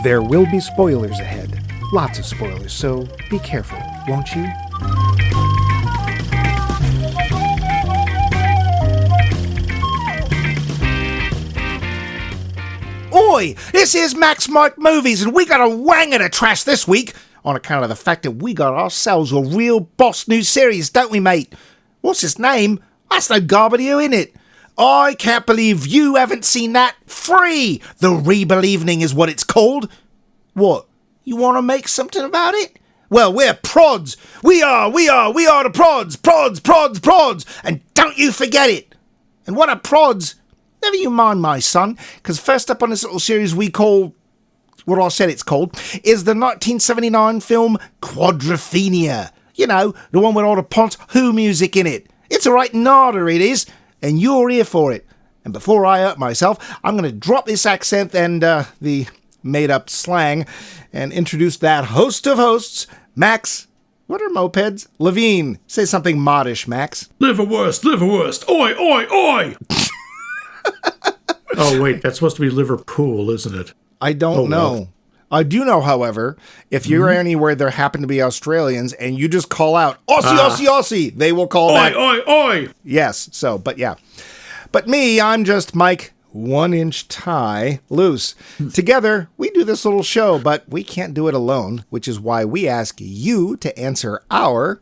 There will be spoilers ahead. Lots of spoilers, so be careful, won't you? Oi, this is Max Mark Movies, and we got a wanger to trash this week on account of the fact that we got ourselves a real boss new series, don't we, mate? What's its name? That's no garbage, innit? I can't believe you haven't seen that. Free! The Re-Believening is what it's called. What? You want to make something about it? Well, we're prods. We are the prods. And don't you forget it. And what are prods? Never you mind, my son, because first up on this little series we call, what I said it's called, is the 1979 film Quadrophenia. You know, the one with all the Pont Who music in it. It's a right nada, it is, and you're here for it. And before I hurt myself, I'm going to drop this accent and the made-up slang and introduce that host of hosts, Max. What are mopeds? Levine. Say something modish, Max. Liverwurst. Oi, oi, oi! Oh, wait, that's supposed to be Liverpool, isn't it? I don't know. Well. I do know, however, if you're anywhere there happen to be Australians and you just call out, Aussie, they will call back. Oi! Yes, so, but yeah. But me, I'm just Mike, 1-inch tie loose. Together, we do this little show, but we can't do it alone, which is why we ask you to answer our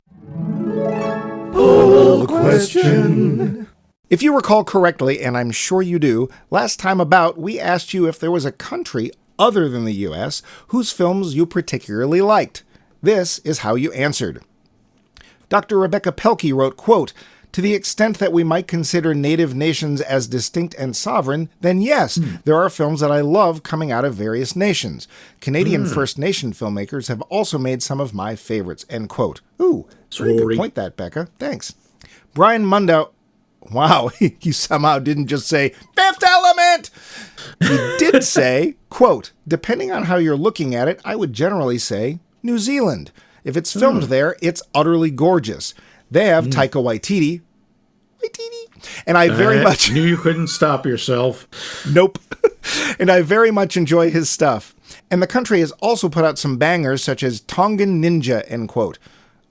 poll question. If you recall correctly, and I'm sure you do, last time about, we asked you if there was a country other than the U.S. whose films you particularly liked. This is how you answered. Dr. Rebecca Pelkey wrote, quote, "To the extent that we might consider native nations as distinct and sovereign, then yes, there are films that I love coming out of various nations. Canadian First Nation filmmakers have also made some of my favorites," end quote. Ooh, very good point that, Becca. Thanks. Brian Mundo... Wow, he somehow didn't just say, Fifth Element! He did say, quote, "Depending on how you're looking at it, I would generally say New Zealand. If it's filmed there, it's utterly gorgeous. They have Taika Waititi. And I very much... knew you couldn't stop yourself. Nope. And I very much enjoy his stuff. And the country has also put out some bangers such as Tongan Ninja, end quote.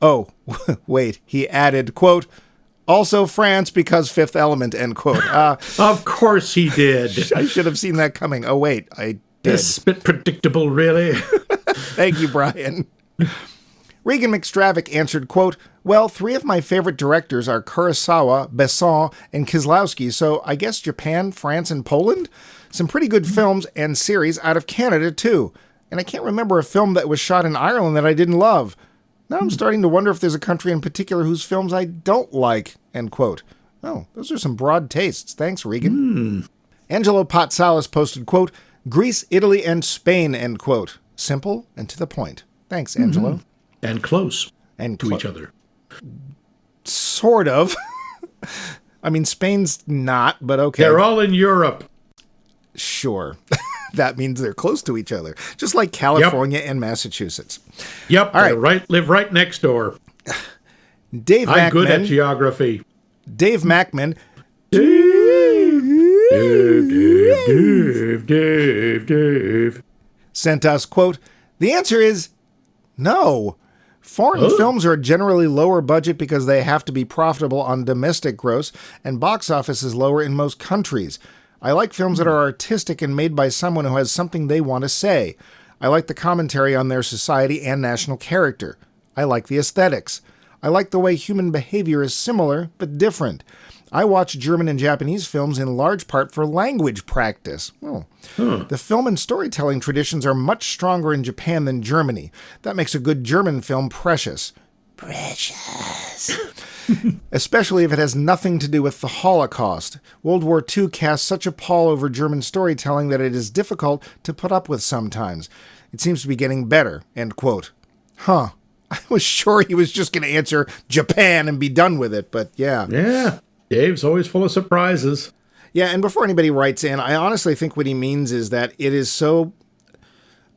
Oh, wait, he added, quote, "Also France because Fifth Element," end quote. Of course he did. I should have seen that coming. Oh, wait, I did. It's a bit predictable, really. Thank you, Brian. Regan McStravick answered, quote, "Well, 3 of my favorite directors are Kurosawa, Besson, and Kieslowski, so I guess Japan, France, and Poland? Some pretty good films and series out of Canada, too. And I can't remember a film that was shot in Ireland that I didn't love. Now I'm starting to wonder if there's a country in particular whose films I don't like," end quote. Oh, those are some broad tastes. Thanks, Regan. Angelo Patsalis posted, quote, "Greece, Italy, and Spain," end quote. Simple and to the point. Thanks, Angelo. And close and to each other. Sort of. I mean, Spain's not, but okay. They're all in Europe. Sure. That means they're close to each other, just like California and Massachusetts. Yep, all right. Live right next door. Dave Mackman. I'm good at geography. Dave Mackman. Dave. Sent us, quote, "The answer is no. Foreign films are generally lower budget because they have to be profitable on domestic gross, and box office is lower in most countries. I like films that are artistic and made by someone who has something they want to say. I like the commentary on their society and national character. I like the aesthetics. I like the way human behavior is similar but different. I watch German and Japanese films in large part for language practice. The film and storytelling traditions are much stronger in Japan than Germany. That makes a good German film precious. Precious. Especially if it has nothing to do with the Holocaust. World War II casts such a pall over German storytelling that it is difficult to put up with sometimes. It seems to be getting better," end quote. I was sure he was just going to answer Japan and be done with it, but yeah. Yeah, Dave's always full of surprises. Yeah, and before anybody writes in, I honestly think what he means is that it is so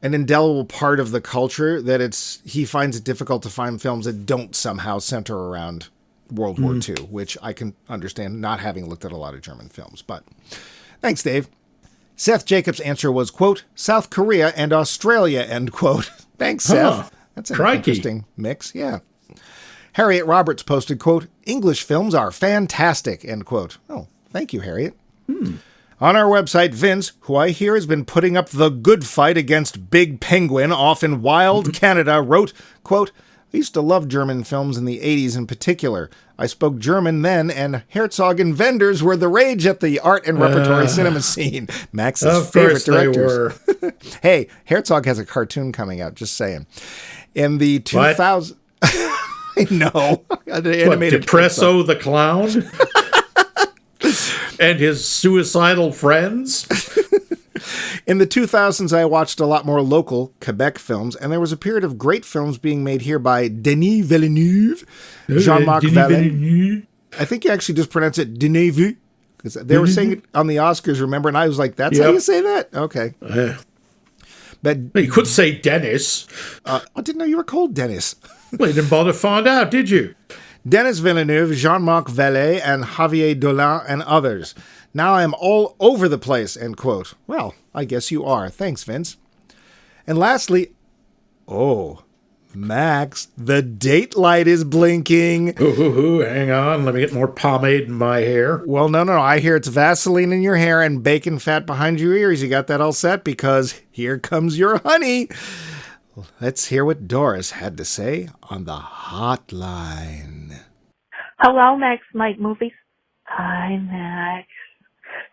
an indelible part of the culture that he finds it difficult to find films that don't somehow center around World War II, which I can understand not having looked at a lot of German films. But thanks, Dave. Seth Jacobs' answer was, quote, South Korea and Australia, end quote. Thanks, Seth. Huh. That's an Crikey. interesting mix, yeah. Harriet Roberts posted, quote, English films are fantastic, end quote. Oh, thank you, Harriet. On our website, Vince, who I hear has been putting up the good fight against Big Penguin off in wild Canada, wrote, quote, I used to love German films in the 80s in particular. I spoke German then, and Herzog and Wenders were the rage at the art and repertory cinema scene. Max's favorite directors. They were. Hey, Herzog has a cartoon coming out, just saying. In the 2000... I know. The animated Depresso the Clown? And his suicidal friends? In the 2000s, I watched a lot more local Quebec films, and there was a period of great films being made here by Denis Villeneuve, Jean-Marc Vallée. I think you actually just pronounce it Denis. Because they were saying it on the Oscars, remember? And I was like, that's how you say that? Okay. But You could say Dennis. I didn't know you were called Dennis. Well, you didn't bother to find out, did you? Denis Villeneuve, Jean-Marc Vallée, and Javier Dolan, and others. Now I am all over the place, end quote. Well, I guess you are. Thanks, Vince. And lastly, Max, the date light is blinking. Hang on. Let me get more pomade in my hair. Well, no. I hear it's Vaseline in your hair and bacon fat behind your ears. You got that all set? Because here comes your honey. Let's hear what Doris had to say on the hotline. Hello, Max Mike Movies. Hi, Max.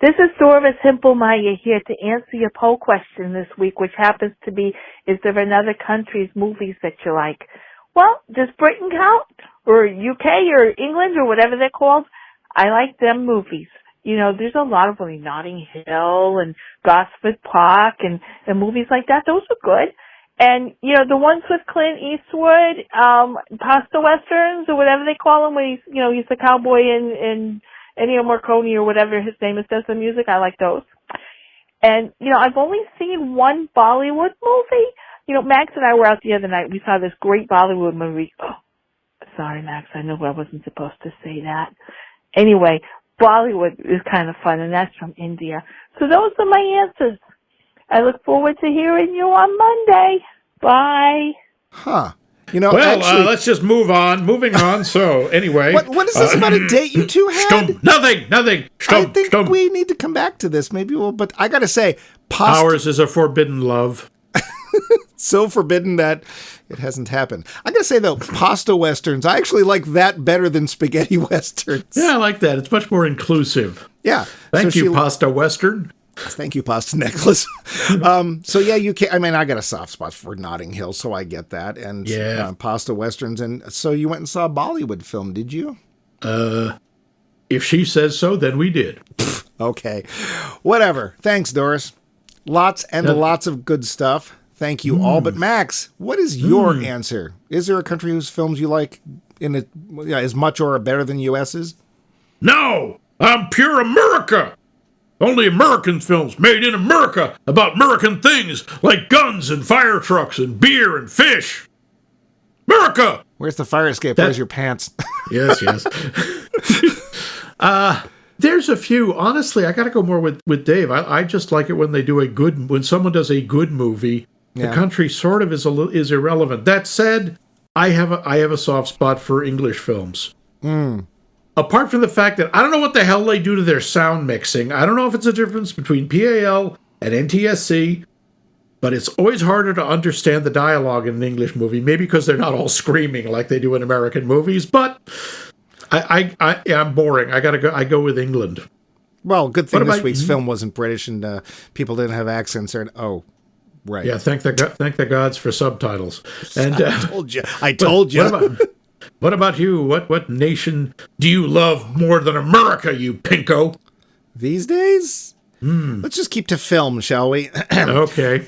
This is Doris Himpelmeyer here to answer your poll question this week, which happens to be, is there another country's movies that you like? Well, does Britain count? Or UK or England or whatever they're called? I like them movies. You know, there's a lot of them, like Notting Hill and Gosford Park and movies like that. Those are good. And, you know, the ones with Clint Eastwood, pasta westerns or whatever they call them, when he's the cowboy in Ennio Morricone or whatever his name is, does the music. I like those. And, you know, I've only seen one Bollywood movie. You know, Max and I were out the other night. We saw this great Bollywood movie. Oh, sorry, Max. I know I wasn't supposed to say that. Anyway, Bollywood is kind of fun, and that's from India. So those are my answers. I look forward to hearing you on Monday. Bye. Huh. You know, Well, actually, let's just move on. Moving on. So, anyway. what is this about a date you two had? Nothing. I think we need to come back to this. Maybe but I gotta say, Ours is a forbidden love. So forbidden that it hasn't happened. I gotta say though, pasta westerns, I actually like that better than spaghetti westerns. Yeah, I like that. It's much more inclusive. Yeah. Thank you, Pasta Western. Thank you, Pasta Necklace. So yeah, you can. I mean, I got a soft spot for Notting Hill, so I get that. And pasta westerns. And so you went and saw a Bollywood film, did you? If she says so, then we did. Okay. Whatever. Thanks, Doris. Lots and lots of good stuff. Thank you all. But Max, what is your answer? Is there a country whose films you like as much or better than US's? No! I'm pure America! Only American films made in America about American things like guns and fire trucks and beer and fish. America! Where's the fire escape? Where's your pants? Yes. There's a few. Honestly, I got to go more with Dave. I just like it when they do when someone does a good movie. Yeah. The country sort of is irrelevant. That said, I have a soft spot for English films. Apart from the fact that I don't know what the hell they do to their sound mixing. I don't know if it's a difference between PAL and NTSC, but it's always harder to understand the dialogue in an English movie. Maybe because they're not all screaming like they do in American movies, but I'm boring. I go with England. Well, good thing this week's film wasn't British and people didn't have accents. Right. Yeah, thank the gods for subtitles. And I told you. What about you? What nation do you love more than America, you pinko? These days? Let's just keep to film, shall we? Okay.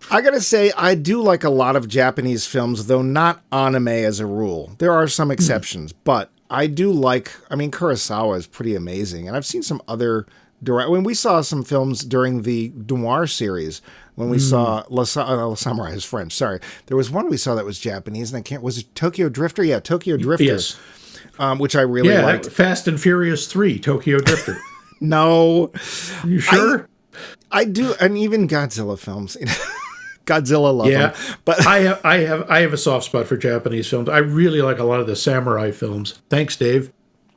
I gotta say, I do like a lot of Japanese films, though not anime as a rule. There are some exceptions, but I do like, Kurosawa is pretty amazing. And I've seen some other when we saw some films during the Noir series, when we saw La Samurai is French, sorry. There was one we saw that was Japanese, and was it Tokyo Drifter? Yeah, Tokyo Drifter. Yes. Which I really liked. Fast and Furious 3, Tokyo Drifter. No. You sure? I do, and even Godzilla films. Godzilla love them. But I have a soft spot for Japanese films. I really like a lot of the samurai films. Thanks, Dave.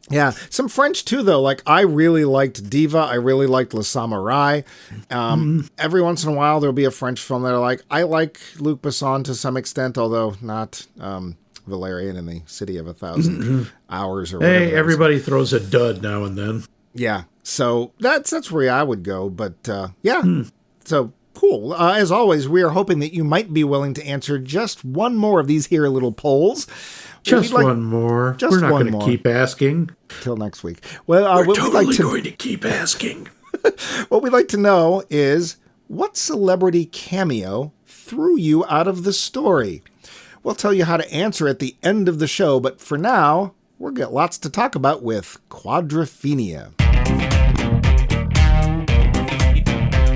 Yeah, some French too, though. Like, I really liked Diva. I really liked Le Samurai. Every once in a while, there'll be a French film that I like Luc Besson to some extent, although not Valerian in the City of 1,000 Hours or whatever. Hey, everybody throws a dud now and then. Yeah, so that's where I would go. But so cool. As always, we are hoping that you might be willing to answer just one more of these here little polls. Just one more. We're not going to keep asking. Till next week. Well, we're totally going to keep asking. What we'd like to know is, what celebrity cameo threw you out of the story? We'll tell you how to answer at the end of the show, but for now, we'll get lots to talk about with Quadrophenia.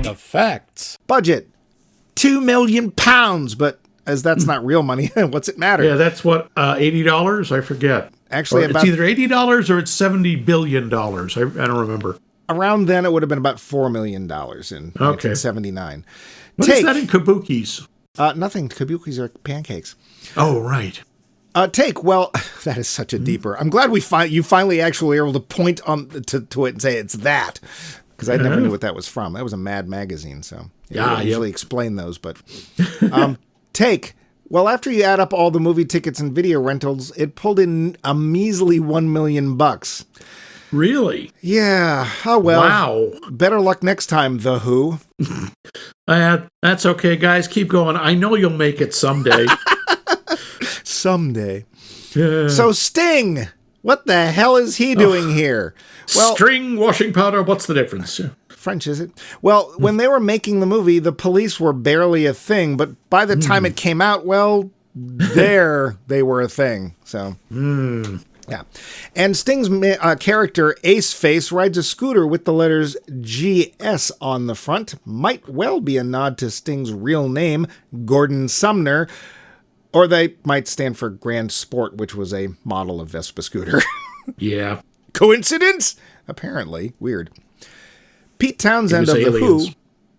The facts. Budget, £2 million, but as that's not real money, what's it matter? Yeah, that's what, $80? I forget. Actually, it's either $80 or it's $70 billion. I don't remember. Around then, it would have been about $4 million in 1979. What is that in kabukis? Nothing. Kabukis are pancakes. Oh, right. Well, that is such a deeper. I'm glad you finally actually were able to point on to it and say it's that, because I never knew what that was from. That was a Mad magazine, so I usually explain those. But well, after you add up all the movie tickets and video rentals, it pulled in a measly $1 million. Really? Yeah. Oh well. Wow. Better luck next time, The Who. That's okay, guys. Keep going. I know you'll make it someday. Someday. Yeah. So Sting, what the hell is he doing here? Well, string, washing powder, what's the difference? French, is it? Well, when they were making the movie, the police were barely a thing, but by the time it came out, well, they were a thing. So, yeah. And Sting's character, Ace Face, rides a scooter with the letters GS on the front. Might well be a nod to Sting's real name, Gordon Sumner. Or they might stand for Grand Sport, which was a model of Vespa scooter. Yeah. Coincidence? Apparently. Weird. Pete Townsend of aliens.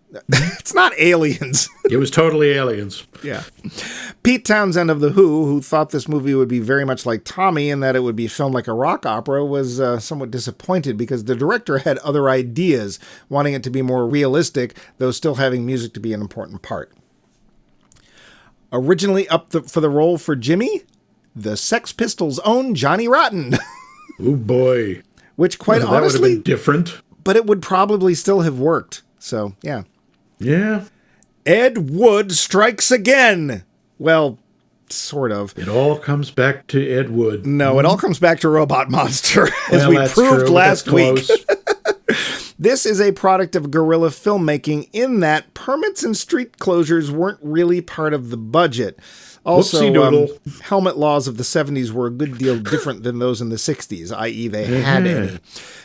The Who. It's not aliens. It was totally aliens. Yeah. Pete Townsend of The Who thought this movie would be very much like Tommy and that it would be filmed like a rock opera, was somewhat disappointed because the director had other ideas, wanting it to be more realistic, though still having music to be an important part. Originally up for the role for Jimmy, the Sex Pistols' own Johnny Rotten. Oh boy. Which quite honestly... That would have been different. But it would probably still have worked. So, yeah. Yeah. Ed Wood strikes again. Well, sort of. It all comes back to Ed Wood. No, it all comes back to Robot Monster, as we proved last week. This is a product of guerrilla filmmaking in that permits and street closures weren't really part of the budget. Also, helmet laws of the 70s were a good deal different than those in the 60s, i.e. they had any.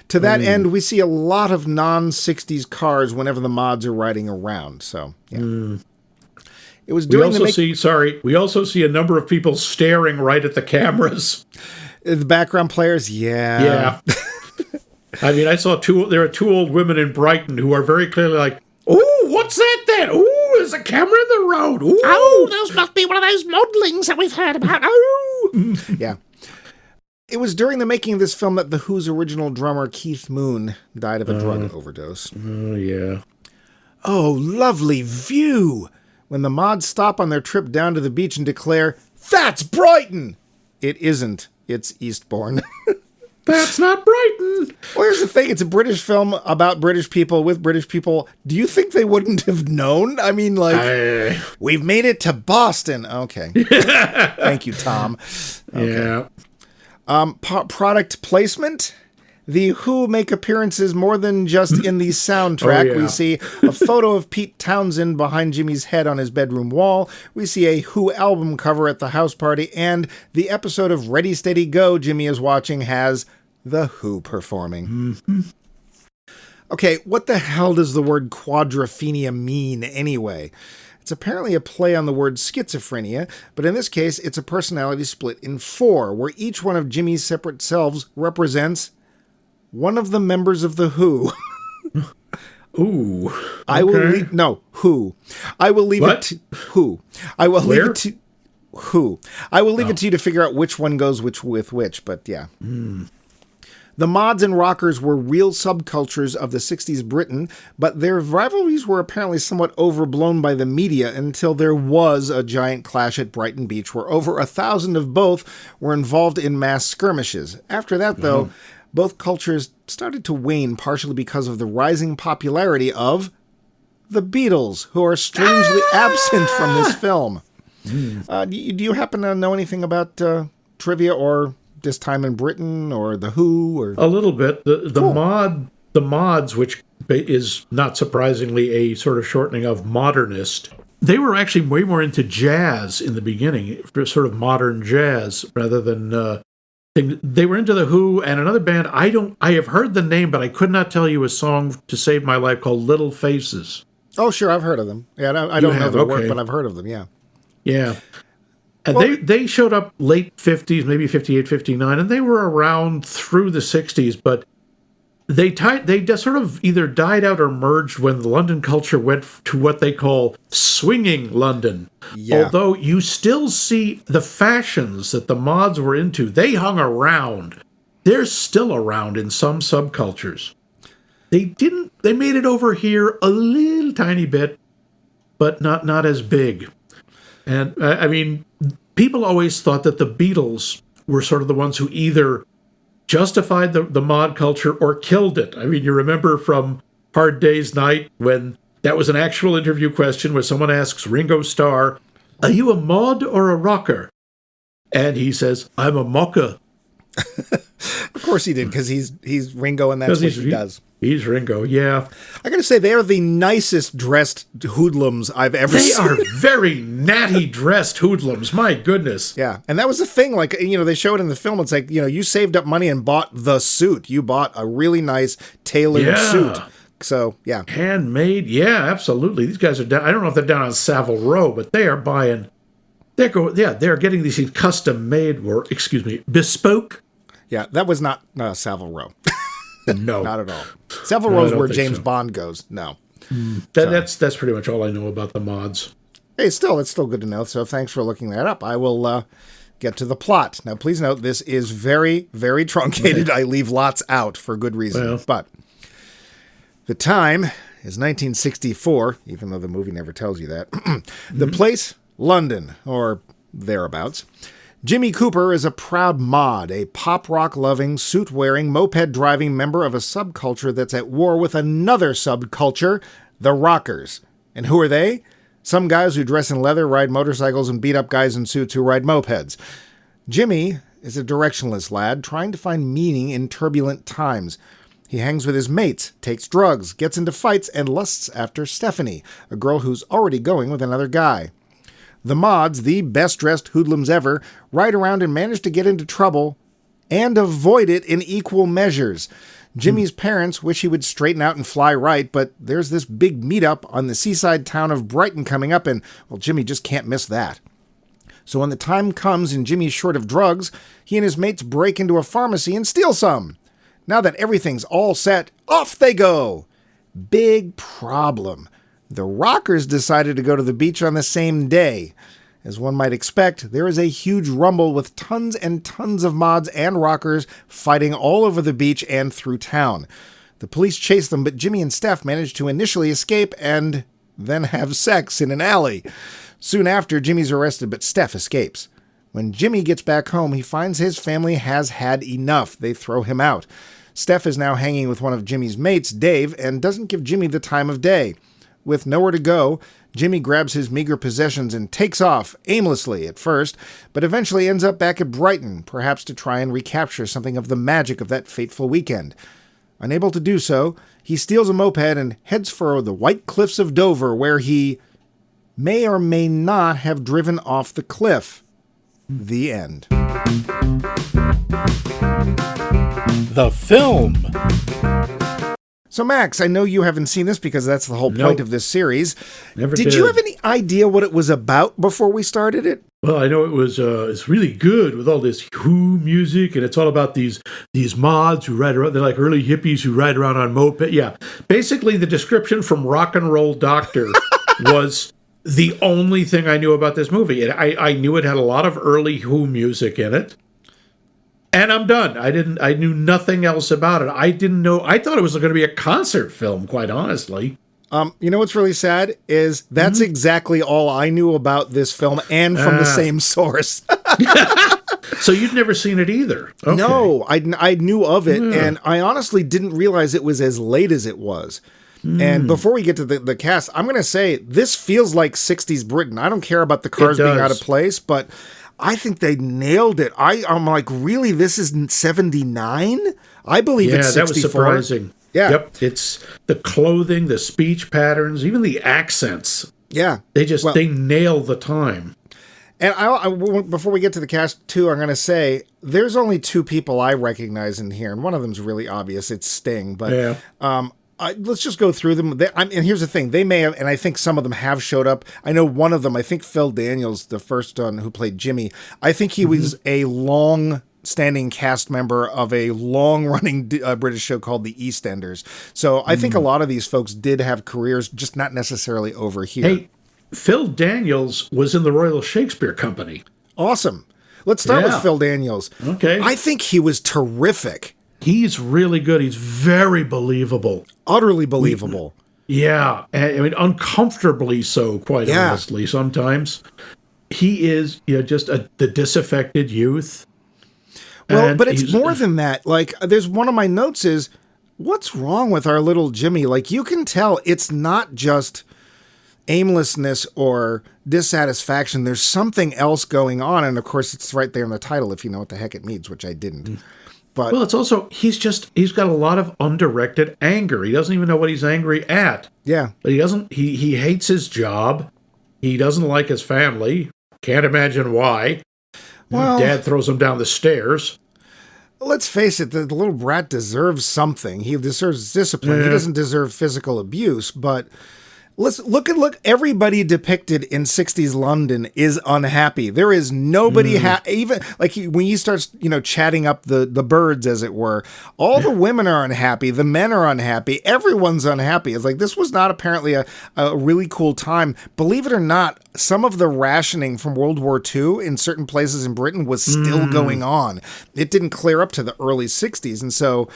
To that end, we see a lot of non-60s cars whenever the mods are riding around. So, yeah. It was doing we also see a number of people staring right at the cameras. The background players, yeah. I mean, there are two old women in Brighton who are very clearly like, "Ooh, what's that then? Ooh, there's a camera in the road. Ooh. Oh, those must be one of those modelings that we've heard about. Oh!" Yeah. It was during the making of this film that The Who's original drummer, Keith Moon, died of a drug overdose. Oh, yeah. Oh, lovely view! When the mods stop on their trip down to the beach and declare, "That's Brighton!" It isn't. It's Eastbourne. That's not Brighton. Well, here's the thing. It's a British film about British people with British people. Do you think they wouldn't have known? I mean, we've made it to Boston. Okay. Thank you, Tom. Okay. Yeah. Product placement. The Who make appearances more than just in the soundtrack. Oh, yeah. We see a photo of Pete Townsend behind Jimmy's head on his bedroom wall. We see a Who album cover at the house party. And the episode of Ready, Steady, Go Jimmy is watching has The Who performing. Mm-hmm. Okay, what the hell does the word quadrophenia mean anyway? It's apparently a play on the word schizophrenia, but in this case, it's a personality split in 4, where each one of Jimmy's separate selves represents one of the members of The Who. Ooh. I will okay. leave, no, who. I will leave What? it to who. I will leave Where? it to who. I will leave it to you to figure out which one goes which with which, but yeah. The mods and rockers were real subcultures of the 60s Britain, but their rivalries were apparently somewhat overblown by the media until there was a giant clash at Brighton Beach where over 1,000 of both were involved in mass skirmishes. After that, though, both cultures started to wane partially because of the rising popularity of the Beatles, who are strangely absent from this film. Do you happen to know anything about trivia or this time in Britain or the Who? Or A little bit. The Cool. mods, which is not surprisingly a sort of shortening of modernist, they were actually way more into jazz in the beginning, sort of modern jazz rather than. They were into the Who and another band. I have heard the name, but I could not tell you a song to save my life called Little Faces. Oh, sure, I've heard of them. Yeah, I don't know have, their work, okay. but I've heard of them. Yeah. Yeah. And Well- they showed up late 50s, maybe 58, 59, and they were around through the 60s, but they just sort of either died out or merged when the London culture went to what they call swinging London. Yeah. Although you still see the fashions that the mods were into, they hung around. They're still around in some subcultures. They made it over here a little tiny bit, but not as big. And I mean, people always thought that the Beatles were sort of the ones who either justified the mod culture or killed it. I mean, you remember from Hard Day's Night when that was an actual interview question where someone asks Ringo Starr, "Are you a mod or a rocker?" And he says, "I'm a mocker." Of course he did, because he's Ringo and that's what he does. He's Ringo, yeah. I gotta say, they are the nicest dressed hoodlums I've ever They seen. are very natty dressed hoodlums, my goodness. Yeah, and that was the thing, like, they show it in the film, it's like, you saved up money and bought the suit. You bought a really nice tailored Yeah. suit. So, yeah. Handmade, yeah, absolutely. These guys are down. I don't know if they're down on Savile Row, but they are buying. They're getting these custom made or bespoke. Yeah, that was not Savile Row. No, Not at all. Savile No, I Row's don't where think James so. Bond goes. No. That's pretty much all I know about the mods. Hey, it's still good to know, so thanks for looking that up. I will get to the plot. Now, please note, this is very, very truncated. I leave lots out for good reason. Well. But the time is 1964, even though the movie never tells you that. The place, London, or thereabouts. Jimmy Cooper is a proud mod, a pop rock loving, suit wearing, moped driving member of a subculture that's at war with another subculture, the rockers. And who are they? Some guys who dress in leather, ride motorcycles, and beat up guys in suits who ride mopeds. Jimmy is a directionless lad trying to find meaning in turbulent times. He hangs with his mates, takes drugs, gets into fights, and lusts after Stephanie, a girl who's already going with another guy. The mods, the best-dressed hoodlums ever, ride around and manage to get into trouble and avoid it in equal measures. Jimmy's parents wish he would straighten out and fly right, but there's this big meetup on the seaside town of Brighton coming up, and, well, Jimmy just can't miss that. So when the time comes and Jimmy's short of drugs, he and his mates break into a pharmacy and steal some. Now that everything's all set, off they go. Big problem. The rockers decided to go to the beach on the same day. As one might expect, there is a huge rumble with tons and tons of mods and rockers fighting all over the beach and through town. The police chase them, but Jimmy and Steph manage to initially escape and then have sex in an alley. Soon after, Jimmy's arrested, but Steph escapes. When Jimmy gets back home, he finds his family has had enough. They throw him out. Steph is now hanging with one of Jimmy's mates, Dave, and doesn't give Jimmy the time of day. With nowhere to go, Jimmy grabs his meager possessions and takes off, aimlessly at first, but eventually ends up back at Brighton, perhaps to try and recapture something of the magic of that fateful weekend. Unable to do so, he steals a moped and heads for the White Cliffs of Dover, where he may or may not have driven off the cliff. The end. The film. So, Max, I know you haven't seen this because that's the whole point Nope. of this series. Never Did you have any idea what it was about before we started it? Well, I know it was. It's really good with all this Who music, and it's all about these mods who ride around. They're like early hippies who ride around on moped. Yeah, basically the description from Rock and Roll Doctor was the only thing I knew about this movie. And I knew it had a lot of early Who music in it. And I'm done. I knew nothing else about it. I didn't know. I thought it was going to be a concert film, quite honestly. You know what's really sad is that's exactly all I knew about this film, and from the same source. So you'd never seen it either? Okay. No, I knew of it, and I honestly didn't realize it was as late as it was. And before we get to the cast, I'm going to say this feels like 60s Britain. I don't care about the cars being out of place, but I think they nailed it. I'm like, really? This is 79? I believe it's 64. That was surprising. Yeah. Yep. It's the clothing, the speech patterns, even the accents. Yeah. They nail the time. And I before we get to the cast, too, I'm going to say there's only two people I recognize in here, and one of them's really obvious. It's Sting. But let's just go through them. And here's the thing. They may have, and I think some of them have showed up. I know one of them, I think Phil Daniels, the first one who played Jimmy, I think he was a long-standing cast member of a long-running British show called The EastEnders. So I think a lot of these folks did have careers, just not necessarily over here. Hey, Phil Daniels was in the Royal Shakespeare Company. Awesome. Let's start with Phil Daniels. Okay. I think he was terrific. He's really good. He's very believable. Utterly believable. Yeah. I mean, uncomfortably so, quite honestly, sometimes. He is just the disaffected youth. Well, but it's more than that. Like, there's one of my notes is, what's wrong with our little Jimmy? Like, you can tell it's not just aimlessness or dissatisfaction. There's something else going on. And, of course, it's right there in the title if you know what the heck it means, which I didn't. But well, it's also, he's got a lot of undirected anger. He doesn't even know what he's angry at. Yeah. But he hates his job. He doesn't like his family. Can't imagine why. Well, Dad throws him down the stairs. Let's face it, the little brat deserves something. He deserves discipline. Yeah. He doesn't deserve physical abuse, but let's look. Everybody depicted in 60s London is unhappy. There is nobody even like when he starts, chatting up the birds, as it were. All the women are unhappy. The men are unhappy. Everyone's unhappy. It's like this was not apparently a really cool time. Believe it or not, some of the rationing from World War II in certain places in Britain was still going on. It didn't clear up to the early 60s, and so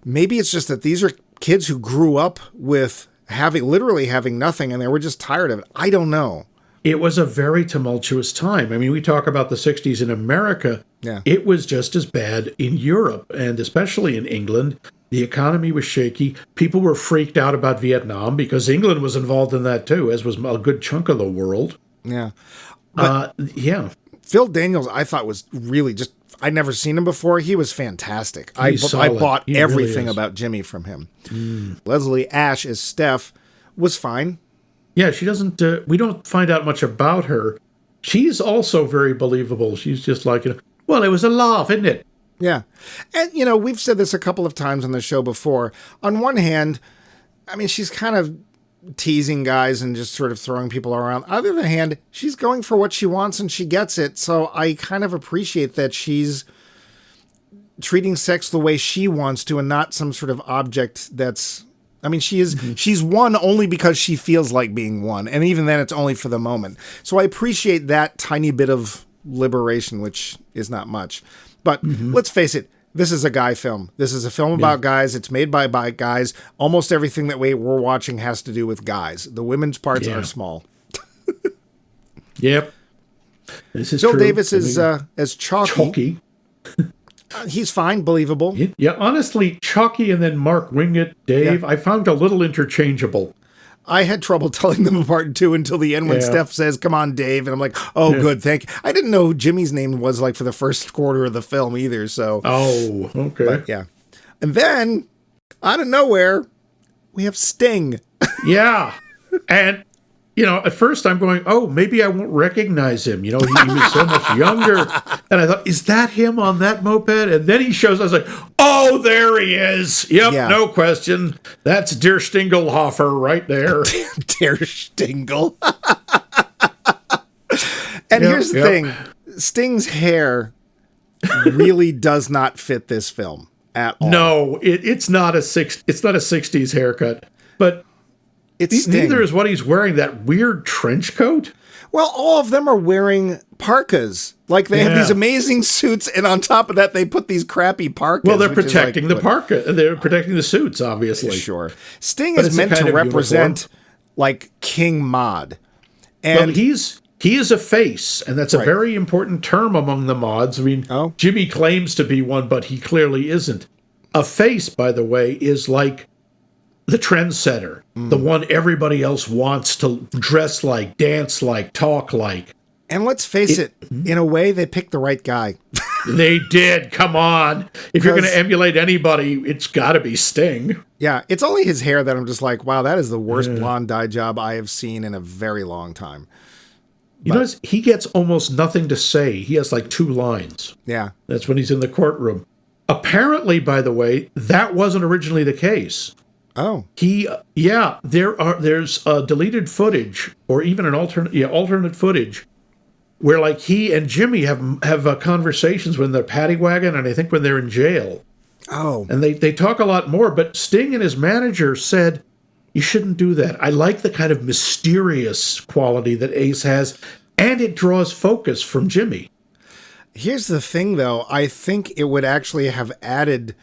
maybe it's just that these are kids who grew up with literally having nothing, and they were just tired of it. I don't know. It was a very tumultuous time. I mean, we talk about the 60s in America. Yeah. It was just as bad in Europe, and especially in England. The economy was shaky. People were freaked out about Vietnam because England was involved in that too, as was a good chunk of the world. Yeah. Phil Daniels, I thought, was really just, I'd never seen him before. He was fantastic. I bought everything really about Jimmy from him. Leslie Ash as Steph was fine. Yeah, she doesn't, we don't find out much about her. She's also very believable. She's just like, well, it was a laugh, isn't it? Yeah. And, we've said this a couple of times on the show before. On one hand, I mean, she's kind of teasing guys and just sort of throwing people around. On the other hand, she's going for what she wants and she gets it. So I kind of appreciate that she's treating sex the way she wants to and not some sort of object that's, I mean, she's one only because she feels like being one. And even then, it's only for the moment. So I appreciate that tiny bit of liberation, which is not much. But let's face it, this is a guy film. This is a film about guys. It's made by guys. Almost everything that we're watching has to do with guys. The women's parts are small. Yep. This is Phil true. Davis is as Chalky. He's fine, believable. Yeah, honestly, Chalky and then Mark Ringett, Dave, I found a little interchangeable. I had trouble telling them apart, too, until the end when Steph says, "Come on, Dave." And I'm like, oh, good, thank you. I didn't know who Jimmy's name was like for the first quarter of the film either, so. Oh, okay. But, yeah. And then, out of nowhere, we have Sting. Yeah. And, at first I'm going, oh, maybe I won't recognize him. He was so much younger. And I thought, is that him on that moped? And then he shows, I was like, oh, there he is. Yep, no question. That's Der Stingelhofer right there. Der Stingel. And here's the thing. Sting's hair really does not fit this film at all. No, it's not a 60s haircut, but neither is what he's wearing, that weird trench coat. Well, all of them are wearing parkas. Like, they have these amazing suits, and on top of that, they put these crappy parkas. Well, they're protecting the parka. They're protecting the suits, obviously. Sure. Sting is meant to represent, like, King Mod. And he is a face, and that's a very important term among the mods. I mean, Jimmy claims to be one, but he clearly isn't. A face, by the way, is like the trendsetter, the one everybody else wants to dress like, dance like, talk like. And let's face it, in a way, they picked the right guy. They did. Come on. If you're going to emulate anybody, it's got to be Sting. Yeah, it's only his hair that I'm just like, wow, that is the worst blonde dye job I have seen in a very long time. You know, he gets almost nothing to say. He has like 2 lines. Yeah. That's when he's in the courtroom. Apparently, by the way, that wasn't originally the case. Oh. There's deleted footage, or even an alternate footage, where like he and Jimmy have conversations when they're paddy wagon, and I think when they're in jail. Oh. And they talk a lot more, but Sting and his manager said, you shouldn't do that. I like the kind of mysterious quality that Ace has, and it draws focus from Jimmy. Here's the thing, though. I think it would actually have added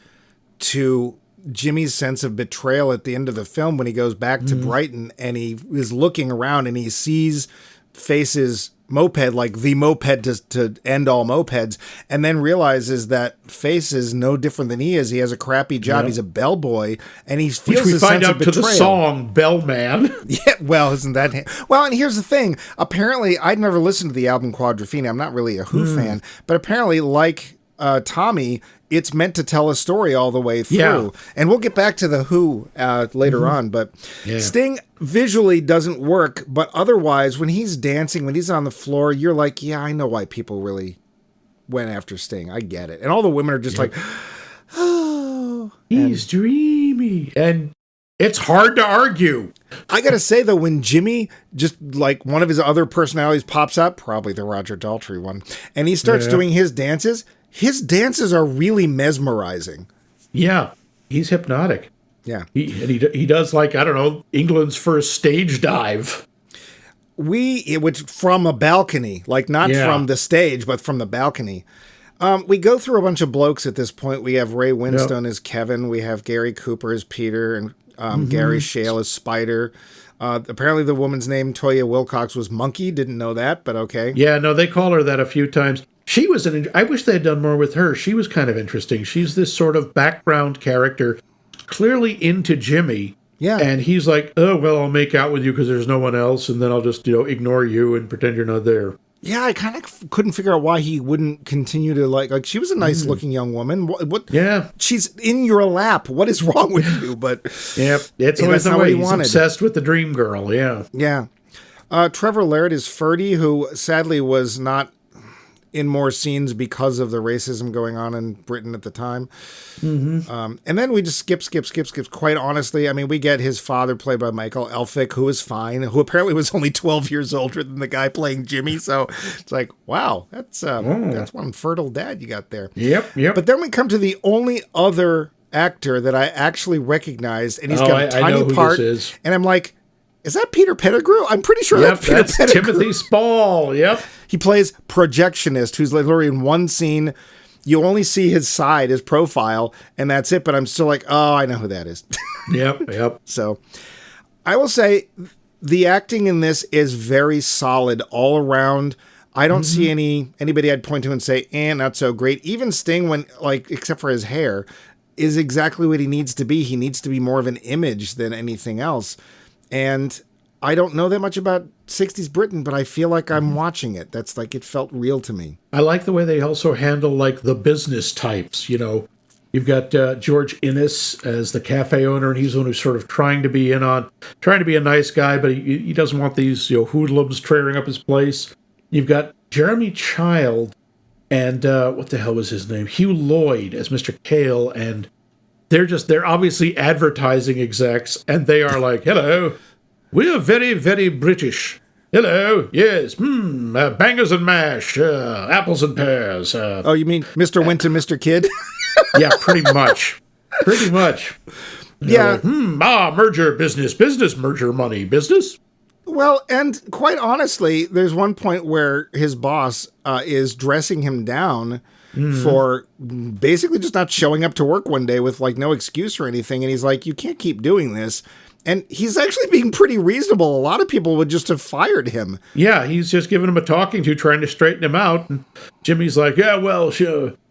to Jimmy's sense of betrayal at the end of the film when he goes back to Brighton and he is looking around and he sees Face's moped, like the moped to end all mopeds, and then realizes that Face is no different than he is. He has a crappy job. He's a bellboy, and he feels a sense of betrayal. Which we find out to the song Bellman. Yeah, well, isn't that... Well, and here's the thing. Apparently, I'd never listened to the album Quadrophenia. I'm not really a Who fan, but apparently, like Tommy, it's meant to tell a story all the way through. Yeah. And we'll get back to the Who later on, but Sting visually doesn't work, but otherwise, when he's dancing, when he's on the floor, you're like, yeah, I know why people really went after Sting. I get it. And all the women are just like, oh. He's dreamy. And it's hard to argue. I gotta say, though, when Jimmy, just like one of his other personalities pops up, probably the Roger Daltrey one, and he starts doing his dances are really mesmerizing. Yeah, he's hypnotic. Yeah. He does, like, I don't know, England's first stage dive. Which from a balcony, like not from the stage, but from the balcony. We go through a bunch of blokes at this point. We have Ray Winstone as Kevin. We have Gary Cooper as Peter, and Gary Shale as Spider. Apparently the woman's name, Toya Wilcox, was Monkey. Didn't know that, but okay. Yeah, no, they call her that a few times. She was I wish they had done more with her. She was kind of interesting. She's this sort of background character, clearly into Jimmy. Yeah. And he's like, oh, well, I'll make out with you because there's no one else, and then I'll just, ignore you and pretend you're not there. Yeah, I kind of couldn't figure out why he wouldn't continue to like she was a nice looking young woman. What? Yeah. She's in your lap. What is wrong with you? But yep, it's always the way he's obsessed with the dream girl. Yeah. Yeah. Trevor Laird is Ferdy, who sadly was not in more scenes because of the racism going on in Britain at the time. And then we just skip. Quite honestly, I mean, we get his father played by Michael Elphick, who is fine, who apparently was only 12 years older than the guy playing Jimmy. So it's like, wow, that's one fertile dad you got there. Yep. But then we come to the only other actor that I actually recognized, and he's got a tiny part. And I'm like, is that Peter Pettigrew? I'm pretty sure that's Peter Pettigrew. Timothy Spall. Yep. He plays projectionist, who's literally in one scene. You only see his side, his profile, and that's it. But I'm still like, oh, I know who that is. Yep. So I will say the acting in this is very solid all around. I don't see anybody I'd point to and say, not so great. Even Sting, when except for his hair, is exactly what he needs to be. He needs to be more of an image than anything else. And I don't know that much about 60s Britain, but I feel like I'm watching it. That's like, it felt real to me. I like the way they also handle like the business types, You've got George Innes as the cafe owner, and he's the one who's sort of trying to be a nice guy, but he doesn't want these hoodlums tearing up his place. You've got Jeremy Child and what the hell was his name? Hugh Lloyd as Mr. Kale, and they're obviously advertising execs, and they are like, hello, we're very, very British. Hello, yes, bangers and mash, apples and pears. Oh, you mean Mr. Winton, Mr. Kid? Yeah, pretty much. Pretty much. Yeah. Merger, business, merger, money, business. Well, and quite honestly, there's one point where his boss is dressing him down for basically just not showing up to work one day with like no excuse or anything. And he's like, you can't keep doing this. And he's actually being pretty reasonable. A lot of people would just have fired him. Yeah, he's just giving him a talking to, trying to straighten him out. And Jimmy's like, yeah, well,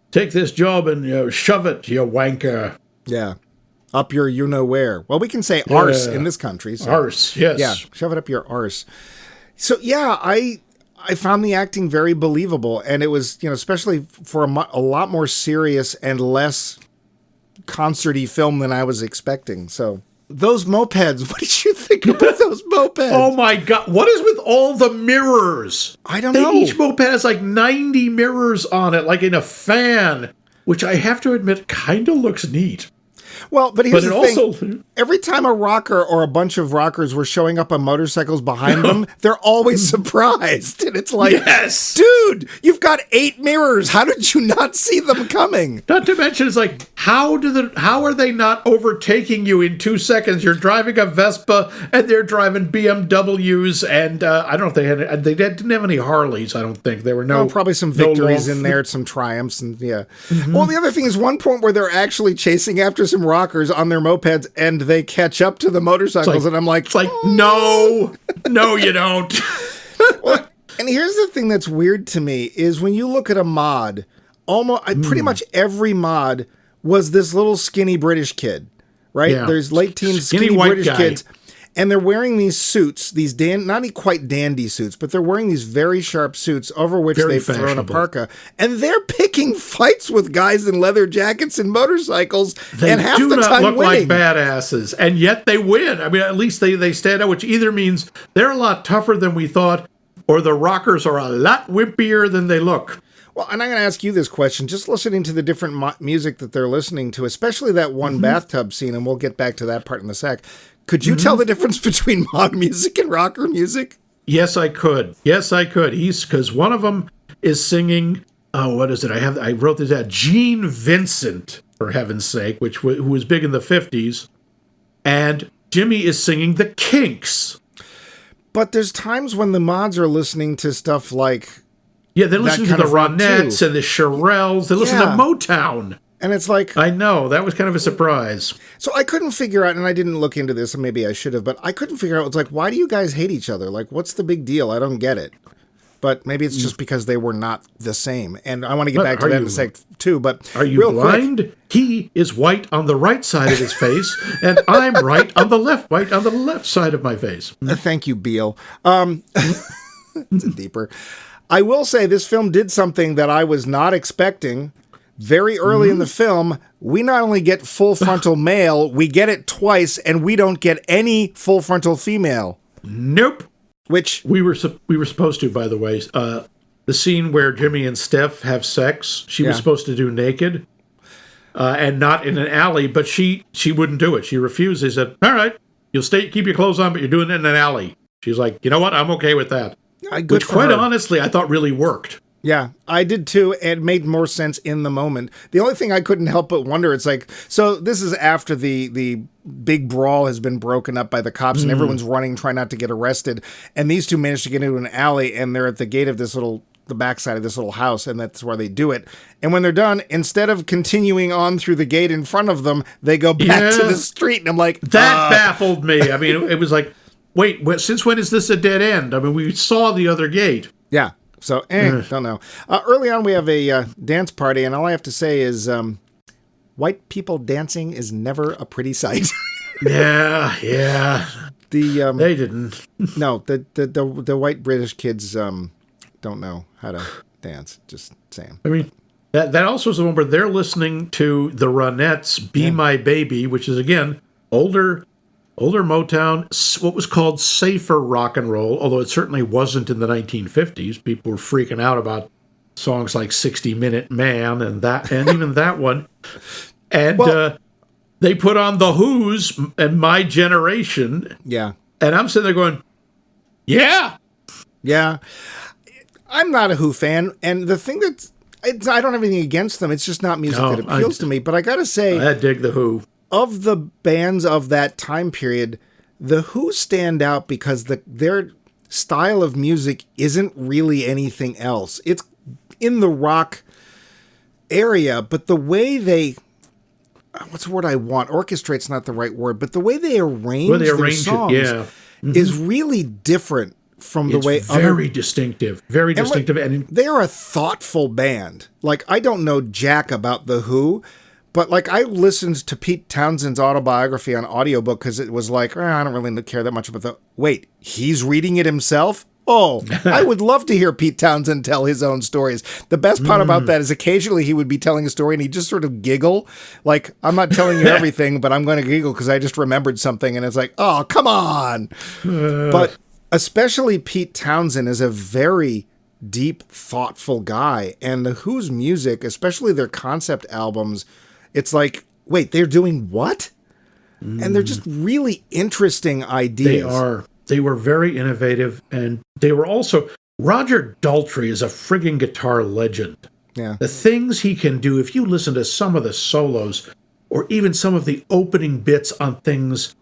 take this job and shove it, you wanker. Yeah. Up your you-know-where. Well, we can say arse in this country. So. Arse, yes. Yeah, shove it up your arse. So, yeah, I found the acting very believable. And it was, especially for a lot more serious and less concerty film than I was expecting. So, those mopeds, what did you think about those mopeds? Oh, my God. What is with all the mirrors? I don't know. Each moped has like 90 mirrors on it, like in a fan, which I have to admit kind of looks neat. Well, but here's the thing. Also, every time a rocker or a bunch of rockers were showing up on motorcycles behind them, they're always surprised. And it's like, yes, dude, you've got 8 mirrors. How did you not see them coming? Not to mention, it's like, how are they not overtaking you in 2 seconds? You're driving a Vespa and they're driving BMWs, and I don't know if they didn't have any Harleys. I don't think there were probably some victories in there, some triumphs, and yeah. Mm-hmm. Well, the other thing is one point where they're actually chasing after some rockers on their mopeds, and they catch up to the motorcycles, and I'm like, it's like, no, you don't. Well, and here's the thing that's weird to me is when you look at a mod, pretty much every mod was this little skinny British kid, right? Yeah. There's late teens skinny white British guy. kids, and they're wearing these suits, these not quite dandy suits, but they're wearing these very sharp suits over which they've thrown a parka, and they're picking fights with guys in leather jackets and motorcycles, and half the time They do not look winning. like badasses, and yet they win. I mean, at least they stand out, which either means they're a lot tougher than we thought, or the rockers are a lot wimpier than they look. Well, and I'm going to ask you this question, just listening to the different music that they're listening to, especially that one bathtub scene, and we'll get back to that part in a sec. Could you tell the difference between mod music and rocker music? Yes, I could. Because one of them is singing, what is it? I wrote this out. Gene Vincent, for heaven's sake, who was big in the 50s. And Jimmy is singing the Kinks. But there's times when the mods are listening to stuff like... Yeah, they listen to the Ronettes and the Shirelles. They listen to Motown. And it's like... I know, that was kind of a surprise. So I couldn't figure out, and I didn't look into this, and maybe I should have, but I couldn't figure out, it's like, why do you guys hate each other? Like, what's the big deal? I don't get it. But maybe it's just because they were not the same. And I want to get back to that in a sec, too, but are you blind? Quick, he is white on the right side of his face, and I'm white on the left side of my face. Thank you, Beale. It's deeper. I will say this film did something that I was not expecting. Very early in the film, we not only get full frontal male, we get it twice, and we don't get any full frontal female. Nope. Which we were supposed to, by the way. The scene where Jimmy and Steph have sex, she was supposed to do naked, and not in an alley, but she wouldn't do it. She refused. They said, "All right, you'll keep your clothes on, but you're doing it in an alley." She's like, "You know what? I'm okay with that." Which, quite honestly, I thought really worked. Yeah, I did too. It made more sense in the moment. The only thing I couldn't help but wonder, it's like, so this is after the big brawl has been broken up by the cops and everyone's running, trying not to get arrested. And these two manage to get into an alley and they're at the gate of the backside of this little house, and that's where they do it. And when they're done, instead of continuing on through the gate in front of them, they go back to the street. And I'm like, that baffled me. I mean, it was like, wait, since when is this a dead end? I mean, we saw the other gate. Yeah. So, don't know. Early on, we have a dance party, and all I have to say is white people dancing is never a pretty sight. Yeah. They didn't. No, the white British kids don't know how to dance. Just saying. I mean, that also is the one where they're listening to the Ronettes' "Be My Baby," which is, again, older Motown, what was called safer rock and roll, although it certainly wasn't in the 1950s. People were freaking out about songs like 60 Minute Man and even that one. And they put on The Who's and My Generation. Yeah. And I'm sitting there going, yeah. Yeah. I'm not a Who fan, and the thing I don't have anything against them. It's just not music that appeals to me. But I gotta say, I dig the Who. Of the bands of that time period, the Who stand out because their style of music isn't really anything else. It's in the rock area, but the way they, what's the word I want? Orchestrate's not the right word, but the way they arrange their songs is really different from the way very distinctive, very distinctive. And they're a thoughtful band. Like, I don't know jack about the Who, but like I listened to Pete Townshend's autobiography on audiobook because it was like, I don't really care that much about wait, he's reading it himself? Oh, I would love to hear Pete Townsend tell his own stories. The best part about that is occasionally he would be telling a story and he'd just sort of giggle. Like, I'm not telling you everything, but I'm going to giggle because I just remembered something. And it's like, oh, come on. But especially Pete Townsend is a very deep, thoughtful guy. And the Who's music, especially their concept albums, it's like, wait, they're doing what? And they're just really interesting ideas. They are. They were very innovative, and they were also... Roger Daltrey is a friggin' guitar legend. Yeah. The things he can do, if you listen to some of the solos, or even some of the opening bits on things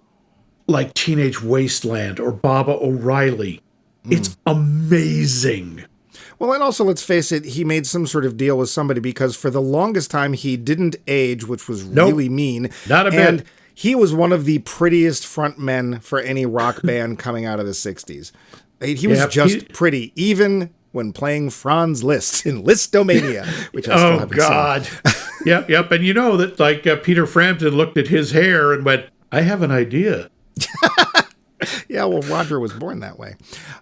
like Teenage Wasteland or Baba O'Reilly, it's amazing. Well, and also, let's face it, he made some sort of deal with somebody because for the longest time he didn't age, which was really mean. Not a bit. And he was one of the prettiest frontmen for any rock band coming out of the 60s. He was just pretty, even when playing Franz Liszt in Listomania, which I still haven't seen. Yep. And you know that, like, Peter Frampton looked at his hair and went, I have an idea. Yeah, well, Roger was born that way.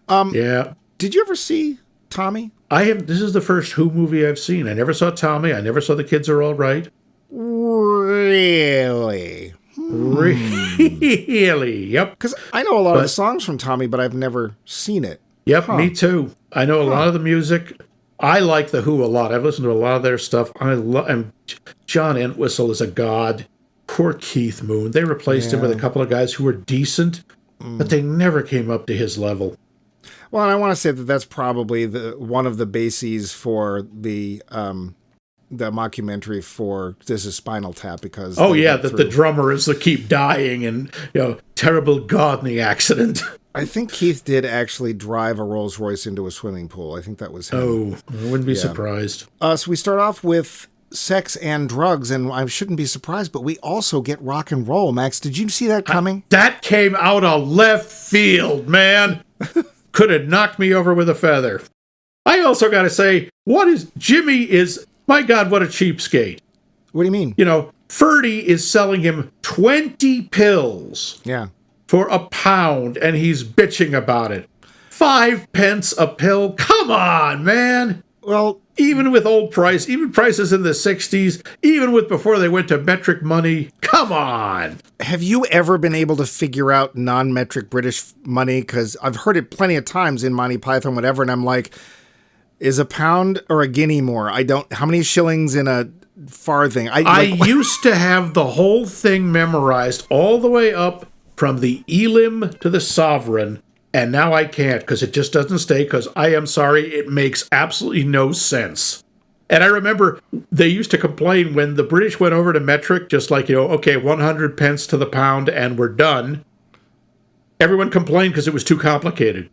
Did you ever see Tommy? I have. This is the first Who movie I've seen. I never saw Tommy. I never saw The Kids Are All Right. Really? Really? Yep. Because I know a lot of the songs from Tommy, but I've never seen it. Yep, me too. I know a lot of the music. I like the Who a lot. I've listened to a lot of their stuff. And John Entwistle is a god. Poor Keith Moon. They replaced him with a couple of guys who were decent, but they never came up to his level. Well, and I want to say that that's probably one of the bases for the mockumentary for This Is Spinal Tap because that the drummer is the keep dying and terrible gardening accident. I think Keith did actually drive a Rolls Royce into a swimming pool. I think that was him. Oh, I wouldn't be surprised. So we start off with sex and drugs, and I shouldn't be surprised, but we also get rock and roll. Max, did you see that coming? That came out of left field, man. Could have knocked me over with a feather. I also got to say, Jimmy is, my God, what a cheapskate. What do you mean? Ferdy is selling him 20 pills for £1, and he's bitching about it. 5 pence a pill? Come on, man. Well, even with even prices in the 60s, even with before they went to metric money, come on. Have you ever been able to figure out non-metric British money? Because I've heard it plenty of times in Monty Python, whatever, and I'm like, is a pound or a guinea more? How many shillings in a farthing? I used to have the whole thing memorized all the way up from the elim to the sovereign. And now I can't because it just doesn't stay because I am sorry, it makes absolutely no sense. And I remember they used to complain when the British went over to metric, just like, 100 pence to the pound and we're done. Everyone complained because it was too complicated.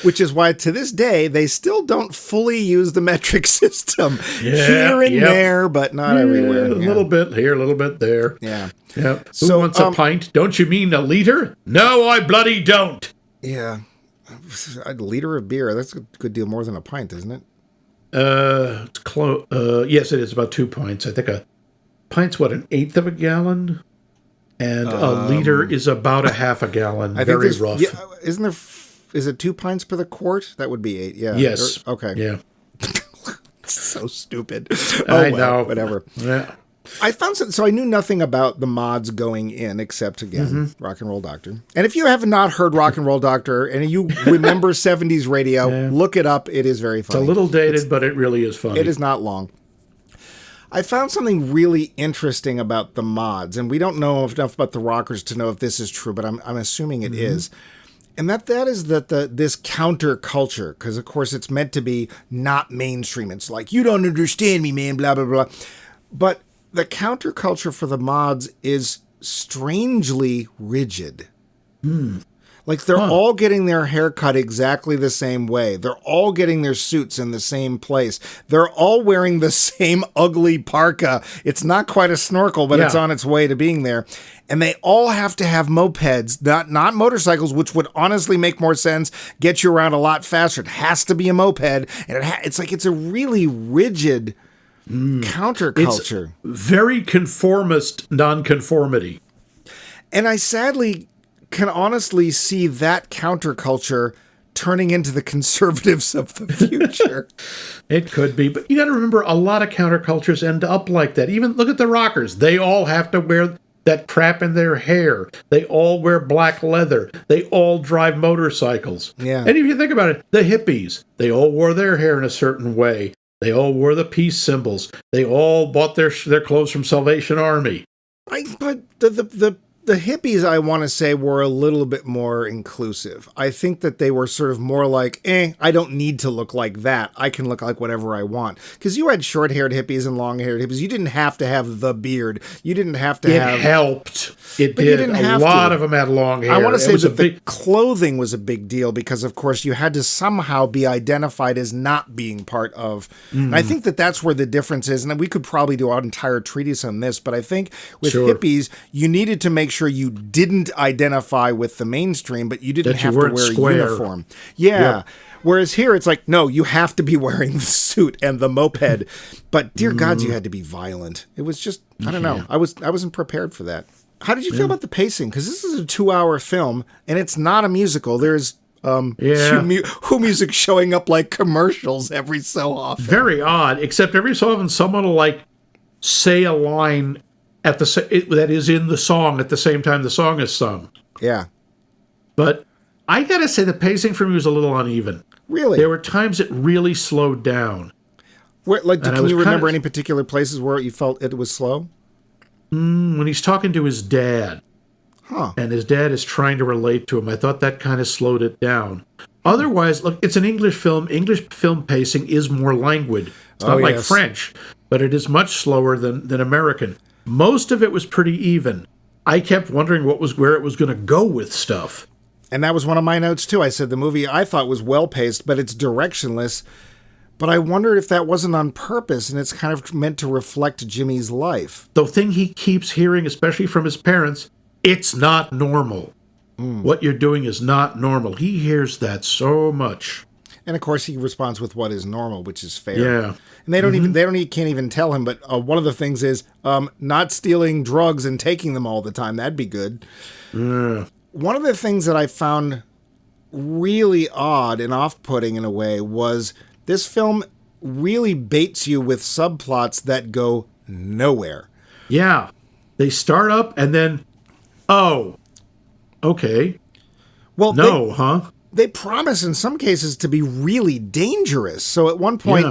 Which is why to this day, they still don't fully use the metric system. Here and there, but not everywhere. A little bit here, a little bit there. Yeah. Yep. Who wants a pint? Don't you mean a liter? No, I bloody don't. Yeah. A liter of beer, that's a good deal more than a pint, isn't it? It's close. Yes, it is about 2 pints. I think a pint's an eighth of a gallon? And a liter is about a half a gallon. Very rough. Yeah, isn't there... Is it 2 pints per the quart? That would be 8. Yeah. Yes. Okay. Yeah. So stupid. I know. Whatever. Yeah. I found so I knew nothing about the mods going in except again Rock and Roll Doctor. And if you have not heard Rock and Roll Doctor and you remember 70s radio, look it up. It is very funny. It's a little dated, but it really is funny. It is not long. I found something really interesting about the mods, and we don't know enough about the rockers to know if this is true, but I'm assuming it is. And that is that this counterculture, because of course it's meant to be not mainstream. It's like, you don't understand me, man, blah, blah, blah. But the counterculture for the mods is strangely rigid. Like they're all getting their hair cut exactly the same way. They're all getting their suits in the same place. They're all wearing the same ugly parka. It's not quite a snorkel, but it's on its way to being there. And they all have to have mopeds, not motorcycles, which would honestly make more sense, get you around a lot faster. It has to be a moped. And it's a really rigid counterculture. It's very conformist nonconformity. And I sadly can honestly see that counterculture turning into the conservatives of the future. It could be, but you got to remember, a lot of countercultures end up like that. Even look at the rockers. They all have to wear that crap in their hair. They all wear black leather. They all drive motorcycles. Yeah. And if you think about it, the hippies, they all wore their hair in a certain way. They all wore the peace symbols. They all bought their clothes from Salvation Army. But the hippies, I want to say, were a little bit more inclusive. I think that they were sort of more like, I don't need to look like that. I can look like whatever I want. Because you had short-haired hippies and long-haired hippies. You didn't have to have the beard. You didn't have to have... It helped. It but you did. didn't A have lot to. of them had long hair. I want to say that the clothing was a big deal because, of course, you had to somehow be identified as not being part of... And I think that that's where the difference is. And we could probably do an entire treatise on this, but I think with hippies, you needed to make sure you didn't identify with the mainstream, but you didn't have to wear a uniform. Yeah. Yep. Whereas here, it's like, no, you have to be wearing the suit and the moped. But dear gods, you had to be violent. It was just, I don't know. I wasn't prepared for that. How did you feel about the pacing? Because this is a 2-hour film, and it's not a musical. There's who music showing up like commercials every so often. Very odd, except every so often someone will like say a line that is in the song at the same time the song is sung. Yeah. But I gotta say the pacing for me was a little uneven. Really? There were times it really slowed down. Can you remember any particular places where you felt it was slow? When he's talking to his dad. Huh. And his dad is trying to relate to him. I thought that kind of slowed it down. Otherwise, look, it's an English film. English film pacing is more languid. It's not like French, but it is much slower than American. Most of it was pretty even. I kept wondering where it was going to go with stuff. And that was one of my notes, too. I said the movie I thought was well-paced, but it's directionless. But I wondered if that wasn't on purpose, and it's kind of meant to reflect Jimmy's life. The thing he keeps hearing, especially from his parents, it's not normal. What you're doing is not normal. He hears that so much. And of course, he responds with what is normal, which is fair. Yeah. And they can't even tell him. But one of the things is not stealing drugs and taking them all the time. That'd be good. One of the things that I found really odd and off-putting in a way was this film really baits you with subplots that go nowhere. Yeah. They start up and then, oh, okay. Well, huh? They promise in some cases to be really dangerous. So at one point,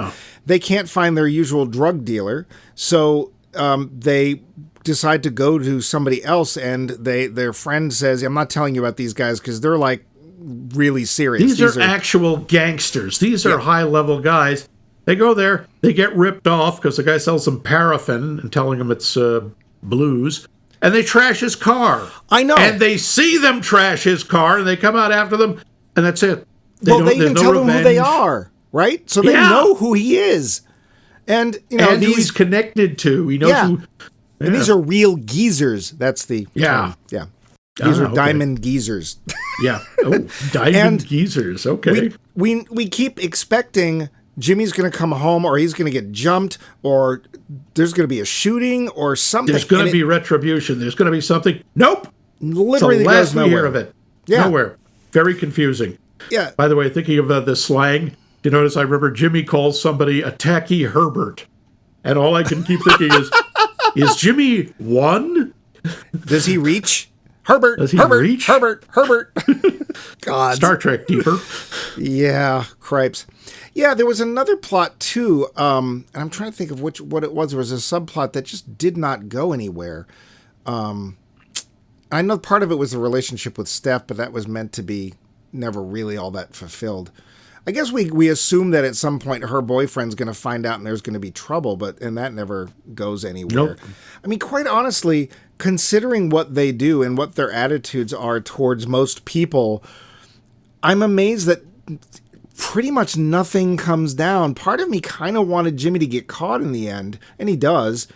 they can't find their usual drug dealer. So they decide to go to somebody else, and their friend says, I'm not telling you about these guys because they're like really serious. These are actual gangsters. These are high-level guys. They go there, they get ripped off because the guy sells them paraffin and telling them it's blues, and they trash his car. I know. And they see them trash his car, and they come out after them, and that's it. They even tell them who they are, right? So they know who he is. And, who he's connected to. He knows who... And these are real geezers. That's the term. Yeah. These are diamond geezers. Yeah. Oh, diamond geezers. Okay. We keep expecting Jimmy's going to come home, or he's going to get jumped, or there's going to be a shooting or something. There's going to be retribution. There's going to be something. Nope. Literally, the last we hear of it. Yeah. Nowhere. Very confusing. Yeah. By the way, thinking of the slang, you notice I remember Jimmy calls somebody a tacky Herbert. And all I can keep thinking is Jimmy one? Does he reach? Herbert. Does he reach? Herbert. God. Star Trek deeper. Yeah, cripes. Yeah, there was another plot too, and I'm trying to think of what it was. There was a subplot that just did not go anywhere. I know part of it was the relationship with Steph, but that was meant to be never really all that fulfilled. I guess we assume that at some point her boyfriend's going to find out and there's going to be trouble, and that never goes anywhere. Nope. I mean, quite honestly, considering what they do and what their attitudes are towards most people, I'm amazed that pretty much nothing comes down. Part of me kind of wanted Jimmy to get caught in the end, and he does,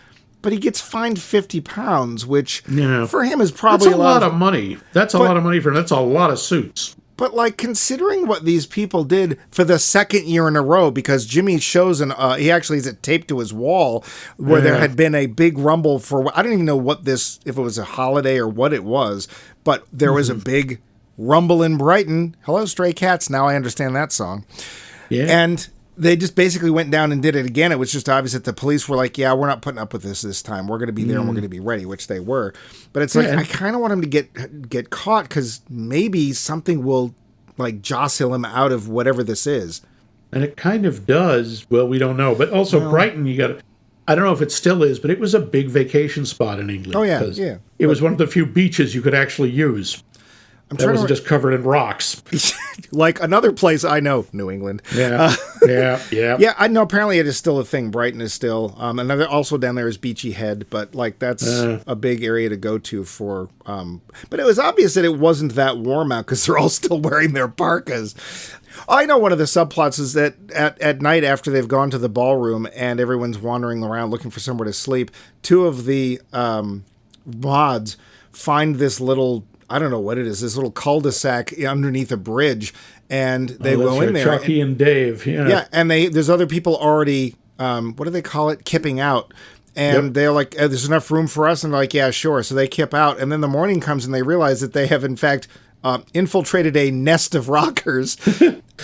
but he gets fined £50, which for him is probably that's a lot of money. That's a lot of money for him. That's a lot of suits. But, like, considering what these people did for the second year in a row, because Jimmy shows, he actually has it taped to his wall, where there had been a big rumble for, I don't even know if it was a holiday or what it was, but there was a big rumble in Brighton. Hello, Stray Cats. Now I understand that song. Yeah. And they just basically went down and did it again. It was just obvious that the police were like, yeah, we're not putting up with this time. We're going to be there and we're going to be ready, which they were. But it's like, I kind of want him to get caught because maybe something will like jostle him out of whatever this is. And it kind of does. Well, we don't know. But also Brighton, I don't know if it still is, but it was a big vacation spot in England. Oh, yeah. It was one of the few beaches you could actually use. That wasn't just covered in rocks. Like another place I know, New England. Yeah. Yeah, I know apparently it is still a thing. Brighton is still. Another also down there is Beachy Head, but like that's a big area to go to for. But it was obvious that it wasn't that warm out because they're all still wearing their parkas. I know one of the subplots is that at night after they've gone to the ballroom and everyone's wandering around looking for somewhere to sleep, two of the mods find this little, I don't know what it is, this little cul-de-sac underneath a bridge, and they go in there. Chucky and Dave, yeah, and there's other people already, what do they call it, kipping out, and they're like, there's enough room for us, and they're like, yeah, sure, so they kip out, and then the morning comes and they realize that they have in fact infiltrated a nest of rockers,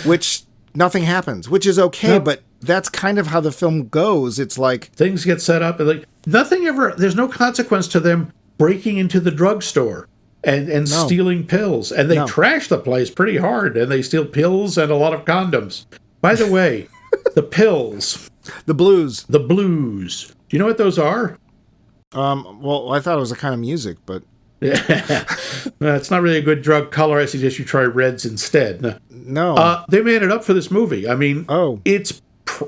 which nothing happens, which is okay, but that's kind of how the film goes. It's like things get set up, and like there's no consequence to them breaking into the drugstore and stealing pills. And they trash the place pretty hard, and they steal pills and a lot of condoms. By the way, the pills. The blues. The blues. Do you know what those are? Well, I thought it was a kind of music, but... It's not really a good drug color. I suggest you try reds instead. No. They made it up for this movie. I mean, it's...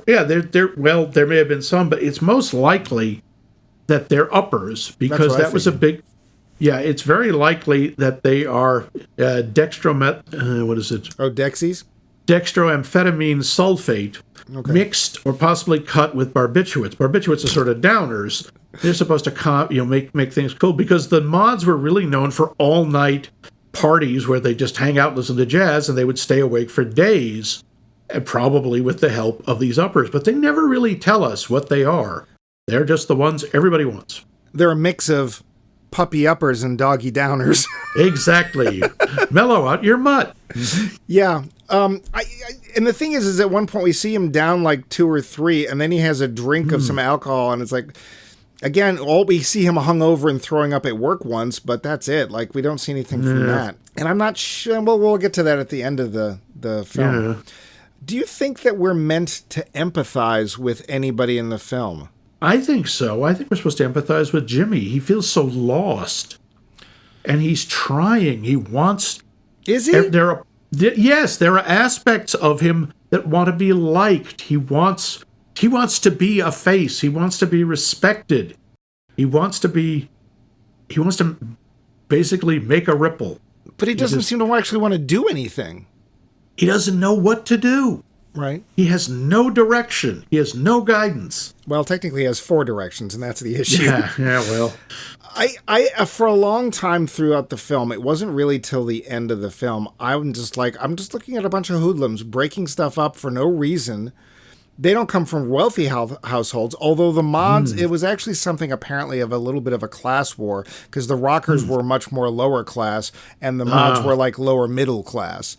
there may have been some, but it's most likely that they're uppers, because that was a big... Yeah, it's very likely that they are what is it? Oh, Dexies? Dextroamphetamine sulfate mixed or possibly cut with barbiturates. Barbiturates are sort of downers. They're supposed to make things cool, because the mods were really known for all-night parties where they just hang out, listen to jazz, and they would stay awake for days, and probably with the help of these uppers. But they never really tell us what they are. They're just the ones everybody wants. They're a mix of puppy uppers and doggy downers. Exactly. Mellow out your mutt. Yeah. And the thing is at one point we see him down like 2 or 3, and then he has a drink of some alcohol, and it's like, again, we see him hungover and throwing up at work once, but that's it. Like, we don't see anything from that. And I'm not sure, well, we'll get to that at the end of the film. Yeah. Do you think that we're meant to empathize with anybody in the film? I think so. I think we're supposed to empathize with Jimmy. He feels so lost. And he's trying. He wants... Is he? Yes, there are aspects of him that want to be liked. He wants to be a face. He wants to be respected. He wants to basically make a ripple. But he doesn't seem to actually want to do anything. He doesn't know what to do. Right. He has no direction. He has no guidance. Well, technically he has 4 directions, and that's the issue. Yeah, well. I for a long time throughout the film, it wasn't really till the end of the film, I'm just looking at a bunch of hoodlums breaking stuff up for no reason. They don't come from wealthy households, although the mods, it was actually something apparently of a little bit of a class war, because the rockers were much more lower class, and the mods were like lower middle class.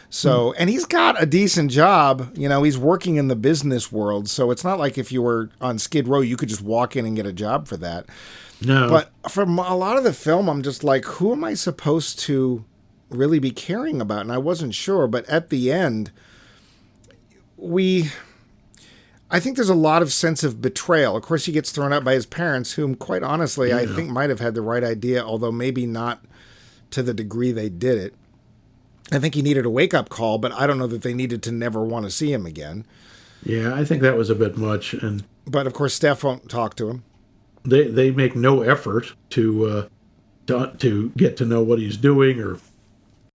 So, and he's got a decent job, he's working in the business world, so it's not like if you were on Skid Row, you could just walk in and get a job for that. No. But from a lot of the film, I'm just like, who am I supposed to really be caring about? And I wasn't sure, but at the end, I think there's a lot of sense of betrayal. Of course, he gets thrown out by his parents, whom, quite honestly, I think might have had the right idea, although maybe not to the degree they did it. I think he needed a wake-up call, but I don't know that they needed to never want to see him again. Yeah, I think that was a bit much. But, of course, Steph won't talk to him. They make no effort to get to know what he's doing or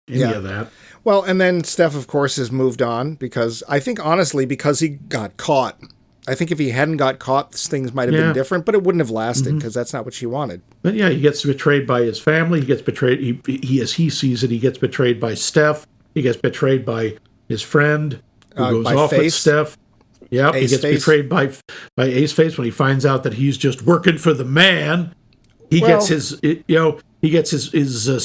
any of that. Well, and then Steph, of course, has moved on because I think, honestly, because he got caught. I think if he hadn't got caught, things might have been different, but it wouldn't have lasted because that's not what she wanted. But yeah, he gets betrayed by his family. He gets betrayed. He as he sees it, he gets betrayed by Steph. He gets betrayed by his friend who goes off with Steph. Yeah, he gets betrayed by Ace Face when he finds out that he's just working for the man. He gets his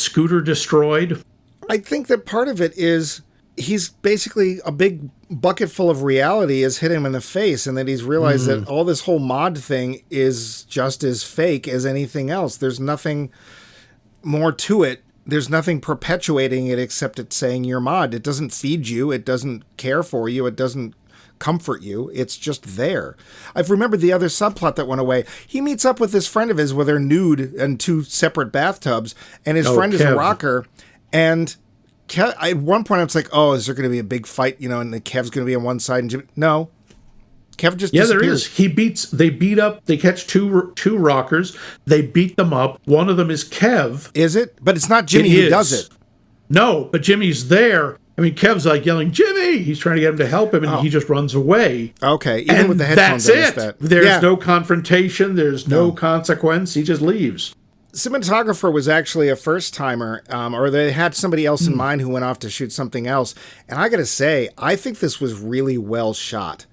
scooter destroyed. I think that part of it is he's basically a big bucket full of reality has hit him in the face, and that he's realized that all this whole mod thing is just as fake as anything else. There's nothing more to it. There's nothing perpetuating it except it's saying you're mod. It doesn't feed you. It doesn't care for you. It doesn't comfort you. It's just there. I've remembered the other subplot that went away. He meets up with this friend of his where they're nude in 2 separate bathtubs, and his friend is a rocker. And at one point I was like, oh, is there going to be a big fight, and the Kev's going to be on one side and Jimmy? No. Kev just disappears. There is. They catch two rockers. They beat them up. One of them is Kev. Is it? But it's not Jimmy who does it. No, but Jimmy's there. I mean, Kev's like yelling, Jimmy! He's trying to get him to help him, and he just runs away. Okay, even with the headphones. That's it. There's no confrontation. There's no consequence. He just leaves. Cinematographer was actually a first-timer, or they had somebody else in mind who went off to shoot something else. And I got to say, I think this was really well shot.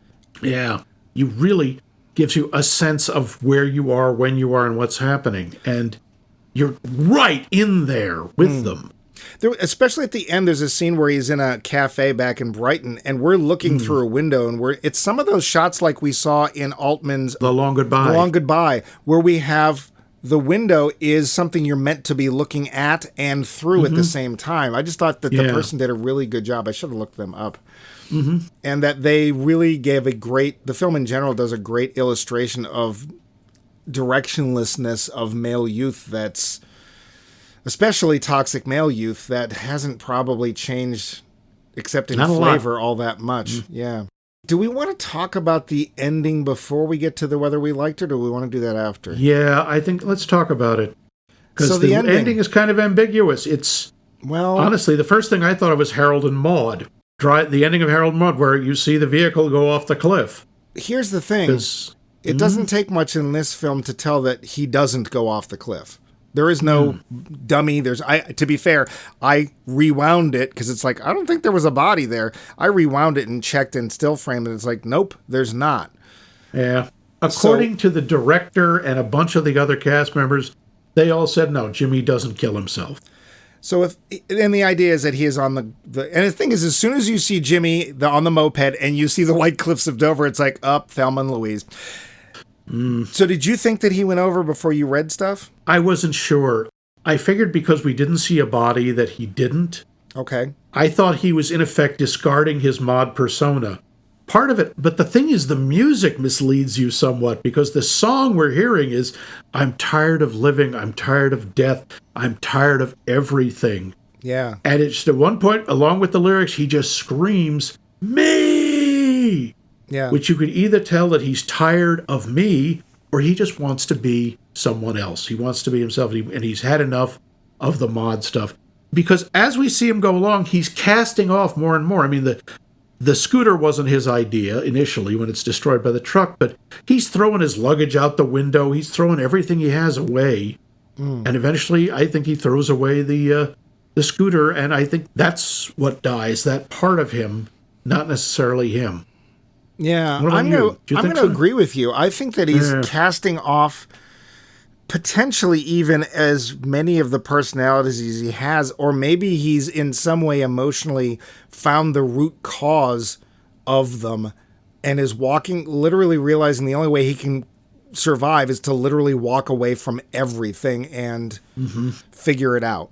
Yeah, you really gives you a sense of where you are, when you are, and what's happening. And you're right in there with them. There, especially at the end, there's a scene where he's in a cafe back in Brighton, and we're looking through a window, and it's some of those shots like we saw in Altman's The Long Goodbye. The Long Goodbye, where we have the window is something you're meant to be looking at and through at the same time. I just thought that the person did a really good job. I should have looked them up. And that they really gave the film in general does a great illustration of directionlessness of male youth that's, especially toxic male youth, that hasn't probably changed except in flavor all that much. Yeah. Do we want to talk about the ending before we get to the whether we liked it, or do we want to do that after? Yeah, I think let's talk about it. Because the ending is kind of ambiguous. Honestly, the first thing I thought of was Harold and Maude. The ending of Harold and Maude, where you see the vehicle go off the cliff. Here's the thing. It doesn't take much in this film to tell that he doesn't go off the cliff. There is no dummy. To be fair, I rewound it because it's like, I don't think there was a body there. I rewound it and checked in still frame, and it's like, nope, there's not. Yeah. According to the director and a bunch of the other cast members, they all said, no, Jimmy doesn't kill himself. So and the idea is that he is on and the thing is, as soon as you see Jimmy on the moped and you see the white cliffs of Dover, it's like, up, Thelma and Louise. So did you think that he went over before you read stuff? I wasn't sure. I figured because we didn't see a body that he didn't. Okay. I thought he was in effect discarding his mod persona. Part of it, but the thing is the music misleads you somewhat, because the song we're hearing is, I'm tired of living, I'm tired of death, I'm tired of everything. Yeah. And it's at one point, along with the lyrics, he just screams, me! Yeah. Which you could either tell that he's tired of me, or he just wants to be someone else. He wants to be himself, and he's had enough of the mod stuff. Because as we see him go along, he's casting off more and more. I mean, the scooter wasn't his idea initially when it's destroyed by the truck, but he's throwing his luggage out the window. He's throwing everything he has away. And eventually, I think he throws away the scooter, and I think that's what dies, that part of him, not necessarily him. Yeah, I'm going to agree with you. I think that he's casting off potentially even as many of the personalities as he has, or maybe he's in some way emotionally found the root cause of them and is literally realizing the only way he can survive is to literally walk away from everything and figure it out.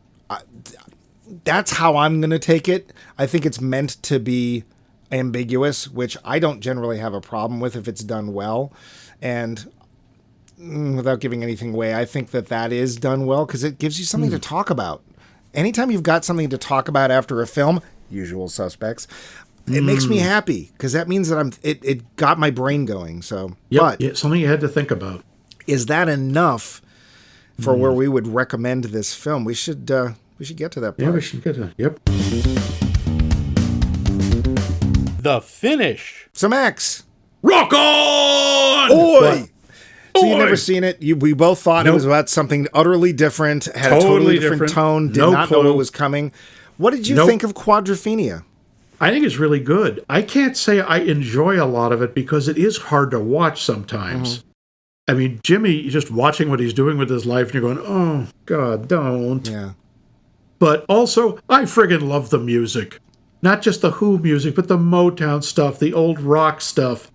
That's how I'm going to take it. I think it's meant to be ambiguous, which I don't generally have a problem with if it's done well. And without giving anything away, I think that is done well because it gives you something to talk about. Anytime you've got something to talk about after a film, Usual Suspects, it makes me happy because that means that it got my brain going. So, Yep, yeah, something you had to think about. Is that enough for where we would recommend this film? We should get to that part. Yeah, we should get to. Yep. The finish. So Max, Rock on! oi! So you've Oi! never seen it. We both thought it was about something utterly different, had a totally different tone, did not know what was coming. What did you think of Quadrophenia? I think it's really good. I can't say I enjoy a lot of it because it is hard to watch sometimes. I mean, Jimmy, just watching what he's doing with his life, and you're going, oh, God, don't. Yeah. But also, I friggin' love the music. Not just the Who music, but the Motown stuff, the old rock stuff.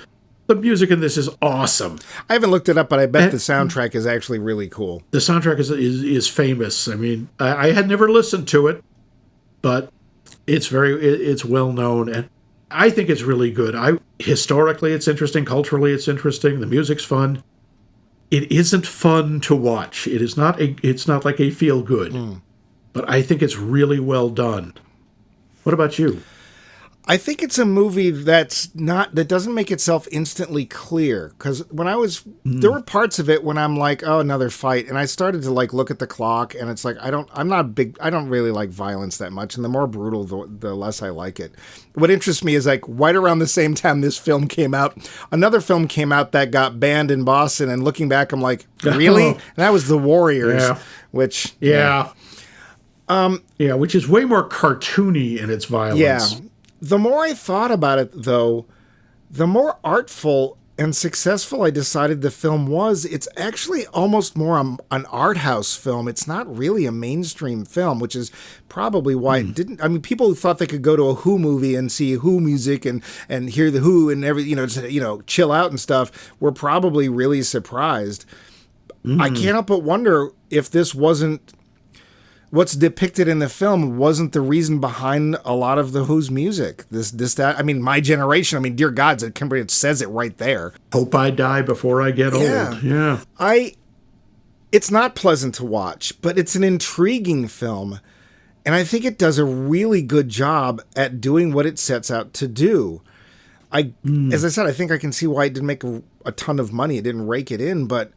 The music in this is awesome. I haven't looked it up, but I bet the soundtrack is actually really cool. The soundtrack is famous. I mean, I had never listened to it, but it's well known, and I think it's really good. Historically, it's interesting. Culturally, it's interesting. The music's fun. It isn't fun to watch. It's not like a feel good, but I think it's really well done. What about you? I think it's a movie that doesn't make itself instantly clear. Because when there were parts of it when I'm like, oh, another fight, and I started to like look at the clock, and it's like I don't really like violence that much, and the more brutal, the less I like it. What interests me is like right around the same time this film came out, another film came out that got banned in Boston, and looking back, I'm like, really? And that was The Warriors, which which is way more cartoony in its violence. Yeah. The more I thought about it, though, the more artful and successful I decided the film was. It's actually almost more an art house film. It's not really a mainstream film, which is probably why it didn't. I mean, people who thought they could go to a Who movie and see Who music and hear the Who and chill out and stuff were probably really surprised. I can't help but wonder if this wasn't. What's depicted in the film wasn't the reason behind a lot of the Who's music. That. I mean, my generation. I mean, dear God, it says it right there. Hope I die before I get old. Yeah. It's not pleasant to watch, but it's an intriguing film, and I think it does a really good job at doing what it sets out to do. As I said, I think I can see why it didn't make a ton of money. It didn't rake it in, but.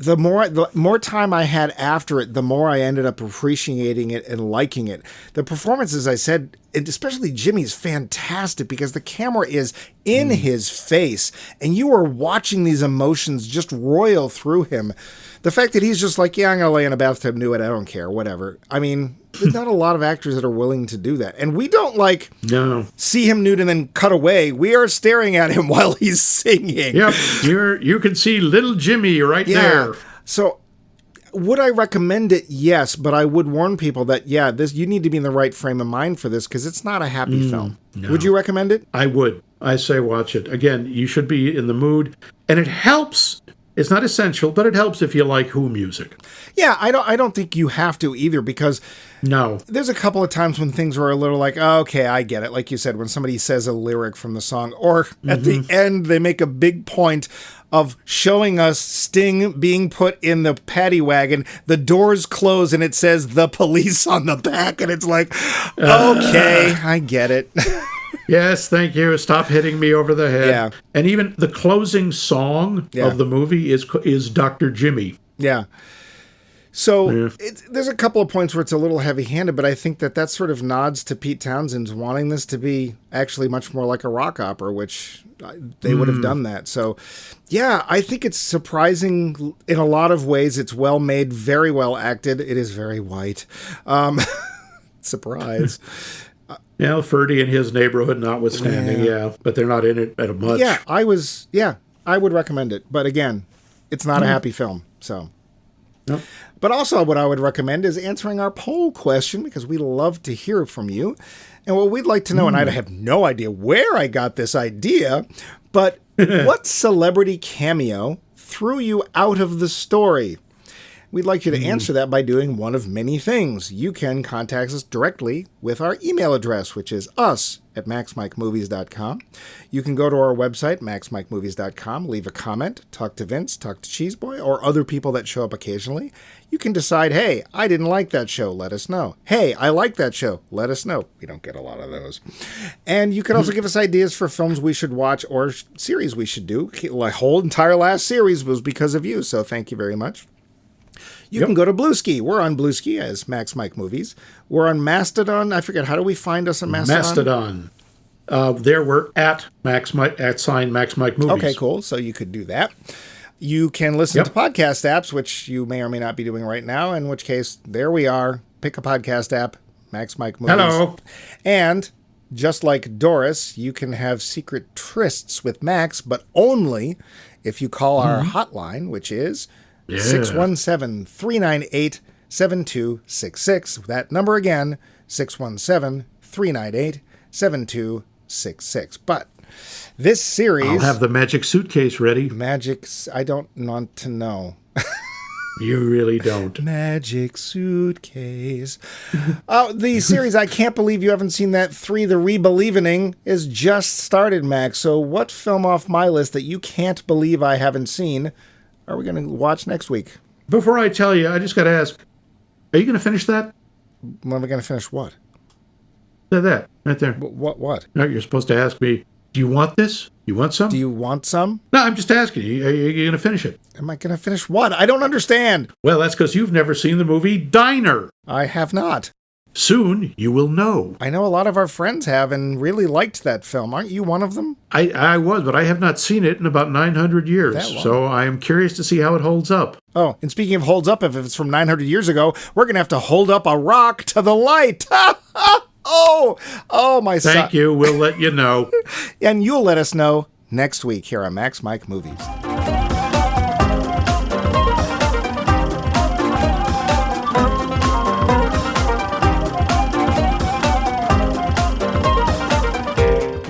The more time I had after it, the more I ended up appreciating it and liking it. The performance, as I said, and especially Jimmy's fantastic because the camera is in his face and you are watching these emotions just roil through him. The fact that he's just like, yeah, I'm going to lay in a bathtub nude, I don't care, whatever. I mean, there's not a lot of actors that are willing to do that. And we don't see him nude and then cut away. We are staring at him while he's singing. Yep, you can see little Jimmy right there. So would I recommend it? Yes, but I would warn people that, you need to be in the right frame of mind for this because it's not a happy film. No. Would you recommend it? I would. I say watch it. Again, you should be in the mood. And it helps. It's not essential, but it helps if you like Who music. Yeah, I don't think you have to either because there's a couple of times when things were a little like, oh, okay, I get it. Like you said, when somebody says a lyric from the song or at the end they make a big point of showing us Sting being put in the paddy wagon, the doors close and it says the police on the back and it's like, okay, I get it. Yes, thank you. Stop hitting me over the head. Yeah. And even the closing song of the movie is Dr. Jimmy. Yeah. So there's a couple of points where it's a little heavy-handed, but I think that sort of nods to Pete Townshend's wanting this to be actually much more like a rock opera, which they would have done that. So, yeah, I think it's surprising in a lot of ways. It's well made, very well acted. It is very white. Surprise. Ferdy and his neighborhood notwithstanding, but they're not in it at much. Yeah, I would recommend it. But again, it's not a happy film, so. Nope. But also what I would recommend is answering our poll question because we love to hear from you. And what we'd like to know, and I have no idea where I got this idea, but what celebrity cameo threw you out of the story? We'd like you to answer that by doing one of many things. You can contact us directly with our email address, which is us@maxmikemovies.com. You can go to our website, maxmikemovies.com, leave a comment, talk to Vince, talk to Cheeseboy, or other people that show up occasionally. You can decide, hey, I didn't like that show, let us know. Hey, I like that show, let us know. We don't get a lot of those. And you can also give us ideas for films we should watch or series we should do. The whole entire last series was because of you, so thank you very much. You can go to Bluesky. We're on Bluesky as Max Mike Movies. We're on Mastodon. I forget, how do we find us on Mastodon? There we're at Max Mike Movies. Okay, cool. So you could do that. You can listen to podcast apps, which you may or may not be doing right now, in which case, there we are. Pick a podcast app, Max Mike Movies. Hello. And just like Doris, you can have secret trysts with Max, but only if you call our hotline, which is 617-398-7266. That number again, 617-398-7266. But this series... I'll have the magic suitcase ready. I don't want to know. You really don't. Magic suitcase. The series, I can't believe you haven't seen that 3, The Re-Believening, is just started, Max. So what film off my list that you can't believe I haven't seen are we going to watch next week? Before I tell you, I just got to ask, are you going to finish that? When are we going to finish what? That, right there. What? No, you're supposed to ask me, do you want this? You want some? Do you want some? No, I'm just asking you. Are you going to finish it? Am I going to finish what? I don't understand. Well, that's because you've never seen the movie Diner. I have not. Soon you will know. I know a lot of our friends have and really liked that film. Aren't you one of them? I was, but I have not seen it in about 900 years. That long. So I am curious to see how it holds up. Oh, and speaking of holds up, if it's from 900 years ago, we're going to have to hold up a rock to the light. My son. Thank you. We'll let you know. And you'll let us know next week here on Max Mike Movies.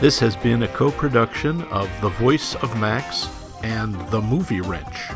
This has been a co-production of The Voice of Max and The Movie Wrench.